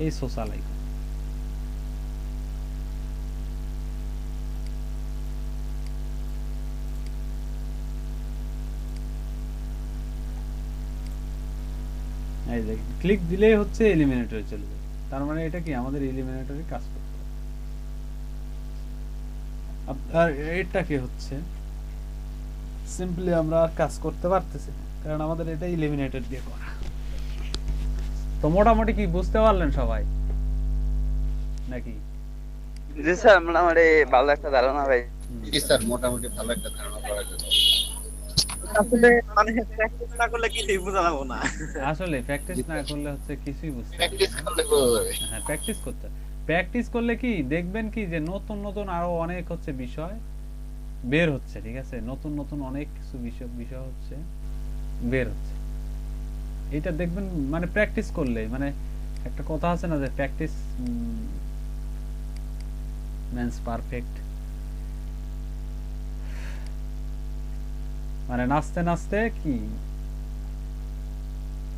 এই সোশ্যাল আইকন। এই দেখেন ক্লিক দিলেই হচ্ছে এলিমিনেটরে চলে যাবে। তার মানে এটা কি আমাদের এলিমিনেটরে কাজ করতে হবে। আর এটা কি হচ্ছে সিম্পলি আমরা আর কাজ করতে পারতেছি না, কারণ আমাদের এটা এলিমিনেটর দিয়ে করা। তো মোটামুটি কি বুঝতে পারলেন সবাই নাকি? জি স্যার, মোটামুটি ভালো একটা ধারণা ভাই। জি স্যার, মোটামুটি ভালো একটা ধারণা পাওয়া গেল। আসলে মানে প্র্যাকটিস না করলে কিছুই বোঝা যাবে না। আসলে প্র্যাকটিস না করলে হচ্ছে কিছুই বুঝতে পারবেন প্র্যাকটিস করলে বোঝা যাবে। হ্যাঁ, প্র্যাকটিস করতে, প্র্যাকটিস করলে কি দেখবেন কি যে নতুন নতুন আরো অনেক হচ্ছে বিষয় বের হচ্ছে। ঠিক আছে, নতুন নতুন অনেক কিছু বিষয় হচ্ছে বের হচ্ছে। এটা দেখবেন মানে প্র্যাকটিস করলে, মানে একটা কথা আছে না যে প্র্যাকটিস মেন্স পারফেক্ট। মানে নাচতে নাচতে কি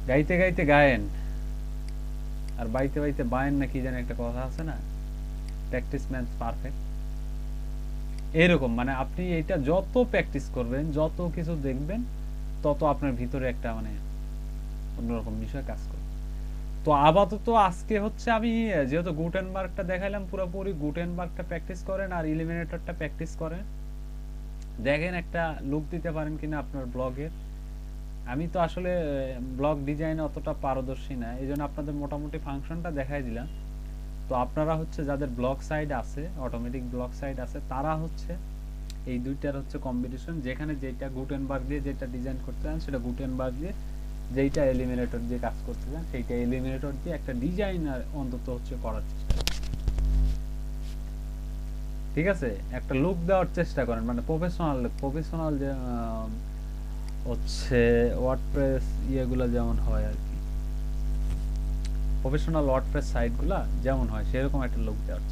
গাইতে গাইতে গায়েন, আর বাইতে বাইতে বায়েন, না কি জানি একটা কথা আছে না, প্র্যাকটিস মেন্স পারফেক্ট। এরকম মানে আপনি এটা যত প্র্যাকটিস করবেন, যত কিছু দেখবেন, তত আপনার ভিতরে একটা মানে অন্যরকম বিষয় কাজ করবে। তো আপাতত আজকে হচ্ছে আমি যেহেতু গুটেনবার্গটা দেখাইলাম, পুরোপুরি গুটেনবার্গটা প্র্যাকটিস করেন আর এলিমিনেটরটা প্র্যাকটিস করেন, দেখেন একটা লুক দিতে পারেন কিনা আপনার ব্লগের। আমি তো আসলে ব্লগ ডিজাইনে অতটা পারদর্শী না, এই জন্য আপনাদের মোটামুটি ফাংশনটা দেখাই দিলাম। তো আপনারা হচ্ছে যাদের ব্লগ সাইট আছে, অটোমেটিক ব্লগ সাইট আছে, তারা হচ্ছে এই দুইটার হচ্ছে কম্বিনেশন, যেখানে যেটা গুটেনবার্গ দিয়ে যেটা ডিজাইন করতে চান সেটা গুটেনবার্গ দিয়ে, যেইটা এলিমিনেটর দিয়ে কাজ করতে চান সেইটা এলিমিনেটর দিয়ে একটা ডিজাইন অন্তত হচ্ছে করার চেষ্টা করেন। ঠিক আছে, একটা লুক দেওয়ার চেষ্টা করেন, মানে প্রফেশনাল যে হচ্ছে ওয়ার্ডপ্রেস ইয়েগুলো যেমন হয় আর কি, প্রফেশনাল ওয়ার্ডপ্রেস সাইটগুলো যেমন হয় সেরকম একটা লুক দেওয়ার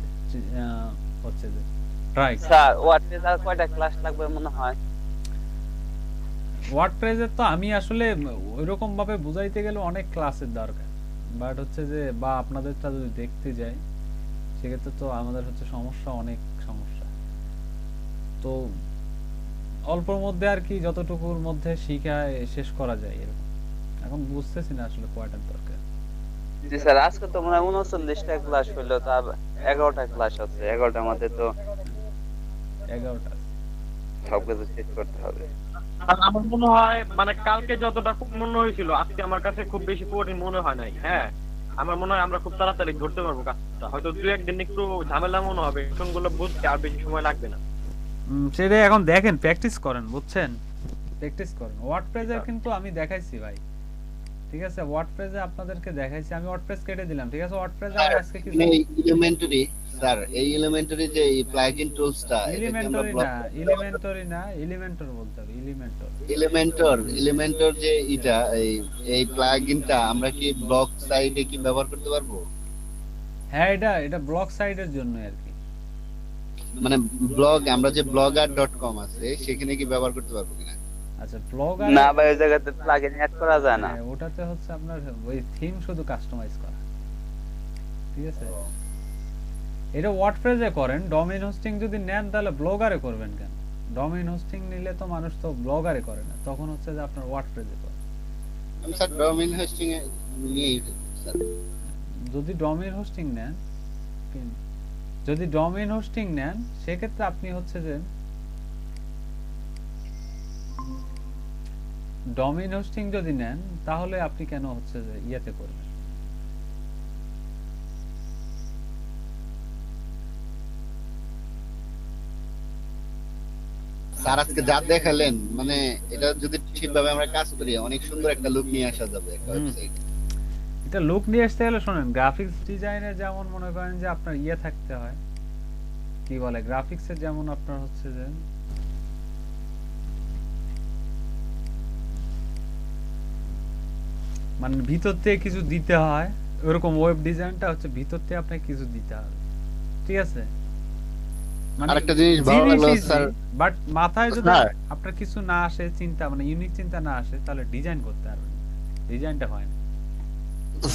হচ্ছে যে ট্রাই। স্যার ওয়ার্ডপ্রেস আর কয়টা ক্লাস লাগবে মনে হয়? ওয়ার্ডপ্রেসের তো আমি আসলে ওইরকম ভাবে বুঝাইতে গেলে অনেক ক্লাসের দরকার, বাট হচ্ছে যে বা আপনাদেরটা যদি দেখতে যাই সেক্ষেত্রে তো আমাদের হচ্ছে অনেক সমস্যা। তো অল্পর মধ্যে আর কি যতটুকুর মধ্যে শিখায় শেষ করা যায় এরকম, এখন বুঝতেছি না আসলে কয়টার দরকার। জি স্যার, আজকে তো মনে হয় 39টা ক্লাস হলো, তার 11টা ক্লাস আছে, 11টার মধ্যে তো 11টা সবকিছু শেষ করতে হবে। আর আমার মনে হয় মানে কালকে যতটা খুব মনে হয়েছিল আজকে আমার কাছে খুব বেশি কঠিন মনে হয় নাই। হ্যাঁ, আমার মনে হয় আমরা খুব তাড়াতাড়ি ধরতে পারবো কাজটা, হয়তো 2-1 দিন একটু ঝামেলা মনে হবে, কোনগুলো বুঝতে আর বেশি সময় লাগবে না। সেটাই এখন দেখেন, প্র্যাকটিস করেন, বুঝছেন, প্র্যাকটিস করেন। ওয়ার্ডপ্রেসের কিন্তু আমি দেখাইছি ভাই, ঠিক আছে, ওয়ার্ডপ্রেসে আপনাদেরকে দেখাইছি, আমি ওয়ার্ডপ্রেস কেটে দিলাম, ঠিক আছে। ওয়ার্ডপ্রেসে স্যার, আমি আজকে কিছু এই এলিমেন্টারি স্যার, এই এলিমেন্টারি যে এই প্লাগইন টুলসটা, এটা কি আমরা এলিমেন্টরি ব্লক না, এলিমেন্টরি না, এলিমেন্টর বলতে হবে, এলিমেন্টর। এলিমেন্টর যে এটা এই প্লাগইনটা আমরা কি ব্লক সাইডে কি ব্যবহার করতে পারবো? হ্যাঁ, এটা ব্লগ সাইটের জন্য আর কি। মানে ব্লগ, আমরা যে blogger.com আছে সেখানে কি ব্যবহার করতে পারবো কিনা? আচ্ছা, ব্লগার না ভাই ওই জায়গাতে প্লাগইন অ্যাড করা যায় না। ওটাতে হচ্ছে আপনার ওই থিম শুধু কাস্টমাইজ করা, ঠিক আছে। এটা ওয়ার্ডপ্রেসে করেন, ডোমেইন হোস্টিং যদি নেন তাহলে ব্লগারে করবেন কেন? ডোমেইন হোস্টিং নিলে তো মানুষ তো ব্লগারে করে না, তখন হচ্ছে যে আপনার ওয়ার্ডপ্রেসে করে। আমি স্যার ডোমেইন হোস্টিং এ নিয়ে স্যার, যদি ডোমেইন হোস্টিং নেন, যদি ডোমেইন হোস্টিং নেন সেক্ষেত্রে আপনি হচ্ছে যে ডোমেইন হোস্টিং যদি নেন তাহলে আপনি কেন হচ্ছে যে ইয়েতে করবেন? স্যার আজকে যা দেখালেন, মানে এটা যদি ঠিকভাবে আমরা কাজ করি অনেক সুন্দর একটা লুক নিয়ে আসা যাবে একটা ওয়েবসাইট। এটা লুক নিয়ে আসতে গেলে শোনেন, গ্রাফিক্স ডিজাইনের যেমন মনে করেন যে আপনার ইয়ে থাকতে হয়, কি বলে, গ্রাফিক্সের যেমন আপনার হচ্ছে যে মানে ভিতর থেকে কিছু দিতে হয়, ওরকম ওয়েব ডিজাইনটা হচ্ছে ভিতর থেকে আপনাকে কিছু দিতে হবে, ঠিক আছে। আরেকটা জিনিস ভালো লাগলো স্যার, বাট মাথায় যদি স্যার আপনার কিছু না আসে, চিন্তা মানে ইউনিক চিন্তা না আসে, তাহলে ডিজাইন করতে পারবেন, ডিজাইনটা হয় না।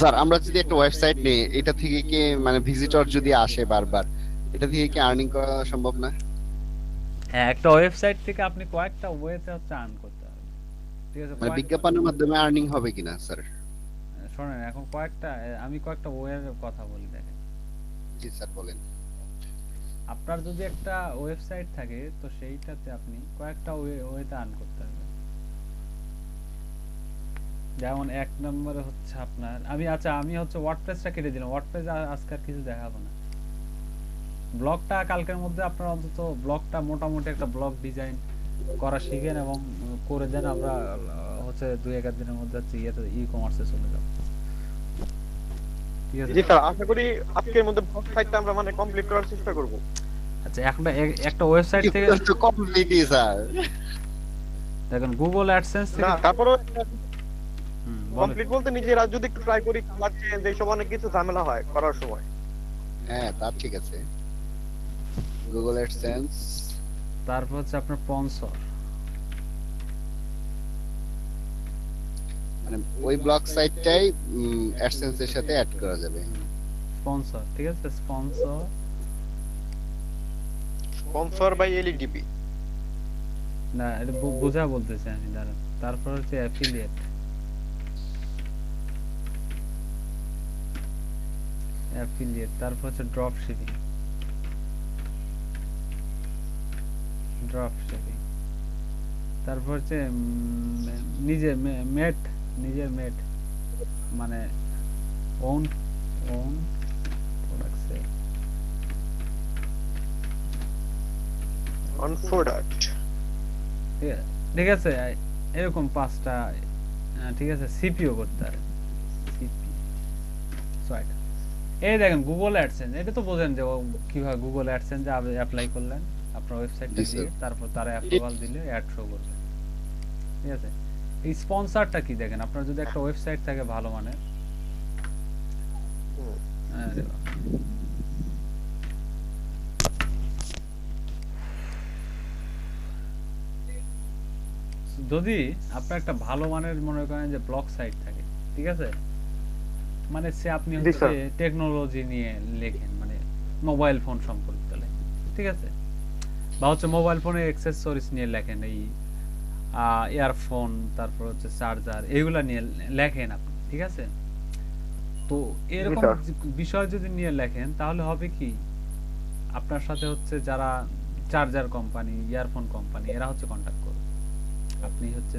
স্যার আমরা যদি একটা ওয়েবসাইট নেই, এটা থেকে কি মানে ভিজিটর যদি আসে বারবার, এটা থেকে কি আর্নিং করা সম্ভব না? হ্যাঁ, একটা ওয়েবসাইট থেকে আপনি কয়েকটা ওয়েতে হচ্ছে আর্ন করতে পারবেন, ঠিক আছে। মানে বিজ্ঞাপনের মাধ্যমে আর্নিং হবে কিনা স্যার? শোনেন, এখন আমি কয়েকটা ওয়ের কথা বলি, দেখেন। জি স্যার বলেন। আপনার যদি একটা ওয়েবসাইট থাকে তো সেইটাতে আপনি কয়েকটা ওয়েতে আর্ন করতে পারবেন। যেমন এক নম্বরে হচ্ছে আপনার আমি হচ্ছে ওয়ার্ডপ্রেসটা কেটে দিলাম, ওয়ার্ডপ্রেস আজকে আর কিছু দেখাবো না। ব্লগটা কালকের মধ্যে আপনারা অন্তত ব্লগটা মোটামুটি একটা ব্লগ ডিজাইন করা শিখেন এবং করে দেন, আমরা হচ্ছে 2-1 দিনের মধ্যে হচ্ছে ই কমার্সে চলে যাব, ঠিক আছে। জি স্যার, আশা করি আজকের মধ্যে ব্লগ সাইটটা আমরা মানে কমপ্লিট করার চেষ্টা করব। আচ্ছা, একটা ওয়েবসাইট থেকে তো কমপ্লিটই স্যার, দেখেন গুগল অ্যাডসেন্স না থেকে তারপরে বলেন। কমপ্লিট বলতে নিজেরা যদি একটু ট্রাই করি, লাগছে যে সব অনেক কিছু ঝামেলা হয় করার সময়। হ্যাঁ তা ঠিক আছে। গুগল অ্যাডসেন্স, তারপর হচ্ছে আপনার স্পন্সর, মানে ওই ব্লগ সাইটটাই অ্যাডসেন্স এর সাথে অ্যাড করা যাবে। স্পন্সর, ঠিক আছে। Sponsor by LEDP. না, এটা বোঝা বলতেছি আমি, দাঁড়ান। তারপর হচ্ছে অ্যাফিলিয়েট, তারপর হচ্ছে ড্রপ শিপিং, তারপর হচ্ছে নিজের মেট মানে own product sale, own product. ঠিক আছে। এরকম 5টা, ঠিক আছে। সিপিও করতে হবে, এই দেখেন গুগল অ্যাডসেন্স, এটা তো বোঝেন যে কিভাবে গুগল অ্যাডসেন্স অ্যাপ্লাই করলেন আপনার ওয়েবসাইটটা দিয়ে, তারপর তারা অ্যাপ্রুভাল দিলে অ্যাড শো করবে, ঠিক আছে। এই স্পন্সরটা কি দেখেন, আপনার যদি একটা ওয়েবসাইট থাকে ভালো মানের, যদি আপনার একটা ভালো মানের মনে করেন যে ব্লগ সাইট থাকে, ঠিক আছে, মানে সে আপনি হচ্ছে টেকনোলজি নিয়ে লেখেন, মানে মোবাইল ফোন সম্পর্কিত লেখেন, ঠিক আছে, বা হচ্ছে মোবাইল ফোনের অ্যাক্সেসরিজ নিয়ে লেখেন, এই ইয়ারফোন, তারপর হচ্ছে চার্জার, এইগুলা নিয়ে লেখেন আপনি, ঠিক আছে। তো এরকম বিষয় যদি নিয়ে লেখেন তাহলে হবে কি, আপনার সাথে হচ্ছে যারা চার্জার কোম্পানি, ইয়ারফোন কোম্পানি, এরা হচ্ছে কন্টাক্ট করবে। আপনি হচ্ছে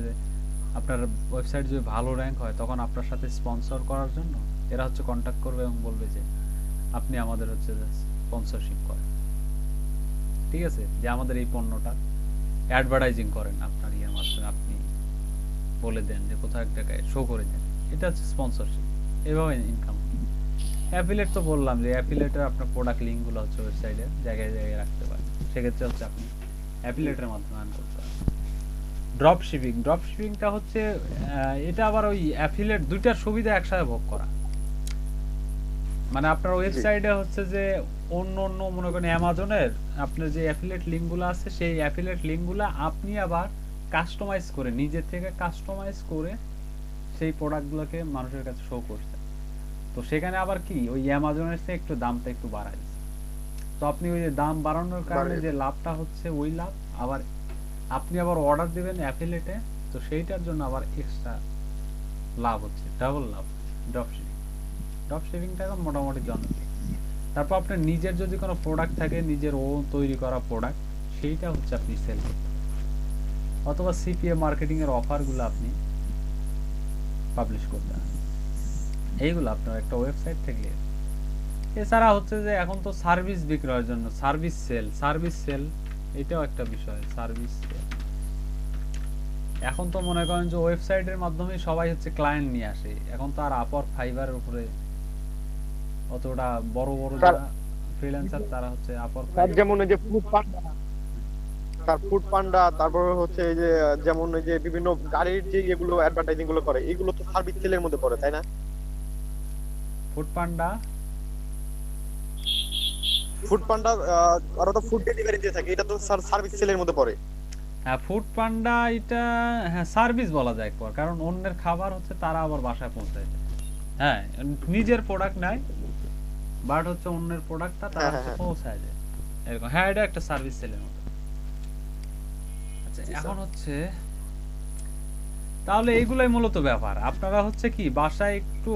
আপনার ওয়েবসাইট যদি ভালো র‍্যাঙ্ক হয় তখন আপনার সাথে স্পন্সর করার জন্য এরা হচ্ছে কন্টাক্ট করবে এবং বলবে যে আপনি আমাদের হচ্ছে স্পন্সরশিপ করেন, ঠিক আছে, যে আমাদের এই পণ্যটা অ্যাডভার্টাইজিং করেন আপনার ইয়ের মাধ্যমে, আপনি বলে দেন যে কোথাও এক জায়গায় শো করে দেন, এটা হচ্ছে স্পন্সরশিপ, এভাবে ইনকাম। অ্যাফিলিয়েট তো বললাম যে অ্যাফিলিয়েটের আপনার প্রোডাক্ট লিঙ্কগুলো হচ্ছে ওয়েবসাইটে জায়গায় জায়গায় রাখতে পারেন, সেক্ষেত্রে হচ্ছে আপনি অ্যাফিলিয়েটের মাধ্যমে আর্ন করতে পারেন। ড্রপ শিপিং, ড্রপ শিপিংটা হচ্ছে এটা আবার ওই অ্যাফিলিয়েট দুইটার সুবিধা একসাথে ভোগ করা। মানে আপনার ওয়েবসাইটে হচ্ছে যে অন্য অন্য মনে করেন অ্যামাজনের আপনার যে অ্যাফিলিয়েট লিঙ্কগুলো আছে সেই অ্যাফিলিয়েট লিঙ্কগুলো আপনি আবার কাস্টমাইজ করে নিজের থেকে কাস্টমাইজ করে সেই প্রোডাক্টগুলোকে মানুষের কাছে শো করছে। তো সেখানে আবার কি ওই অ্যামাজনের চেয়ে একটু দামটা একটু বাড়ায়। তো আপনি ওই যে দাম বাড়ানোর কারণে যে লাভটা হচ্ছে ওই লাভ, আবার আপনি আবার অর্ডার দিবেন অ্যাফিলিয়েটে, তো সেইটার জন্য আবার এক্সট্রা লাভ হচ্ছে, ডাবল লাভ। ড্রপশিপিং, ড্রপশিপিংটা এখন মোটামুটি জনপ্রিয়। তারপর আপনার নিজের যদি কোনো প্রোডাক্ট থাকে, নিজের ওন তৈরি করা প্রোডাক্ট, সেইটা হচ্ছে আপনি সেল করতে পারেন। অথবা সিপিএ মার্কেটিং এর অফারগুলো আপনি পাবলিশ করতে পারেন। এইগুলো আপনার একটা ওয়েবসাইট থেকে। এছাড়া হচ্ছে যে এখন তো সার্ভিস বিক্রয়ের জন্য সার্ভিস সেল, সার্ভিস সেল এটাও একটা বিষয়। সার্ভিস সেল এখন তো মনে করেন যে ওয়েবসাইটের মাধ্যমে সবাই হচ্ছে ক্লায়েন্ট নিয়ে আসে, এখন তো আর আপওয়ার ফাইবারের উপরে অতটা বড় বড় যারা ফ্রিল্যান্সার তারা হচ্ছে আপওয়ার তার যেমন এই যে ফুড পান্ডা, তার ফুড পান্ডা, তারপর হচ্ছে এই যে যেমন এই যে বিভিন্ন গাড়ির যে এগুলো অ্যাডভার্টাইজিং গুলো করে, এগুলো তো সার্ভিস সেলের মধ্যে পড়ে, তাই না? ফুড পান্ডা, ফুড পান্ডা আর তো ফুড ডেলিভারি দিয়ে থাকে, এটা তো সার্ভিস সেলের মধ্যে পড়ে। হ্যাঁ ফুড পান্ডা এটা হ্যাঁ সার্ভিস বলা যায় একবার, কারণ অন্যের খাবার হচ্ছে তারা আবার বাসায় পৌঁছায় দেয়। হ্যাঁ নিজের প্রোডাক্ট নাই, বাট হচ্ছে অন্যের প্রোডাক্টটা তারা হচ্ছে পৌঁছায় দেয় এরকম। হ্যাঁ এটা একটা সার্ভিস সেলের মতো। আচ্ছা এখন হচ্ছে তাহলে এইগুলাই মূলত ব্যাপার। আপনারা হচ্ছে কি বাসায় একটু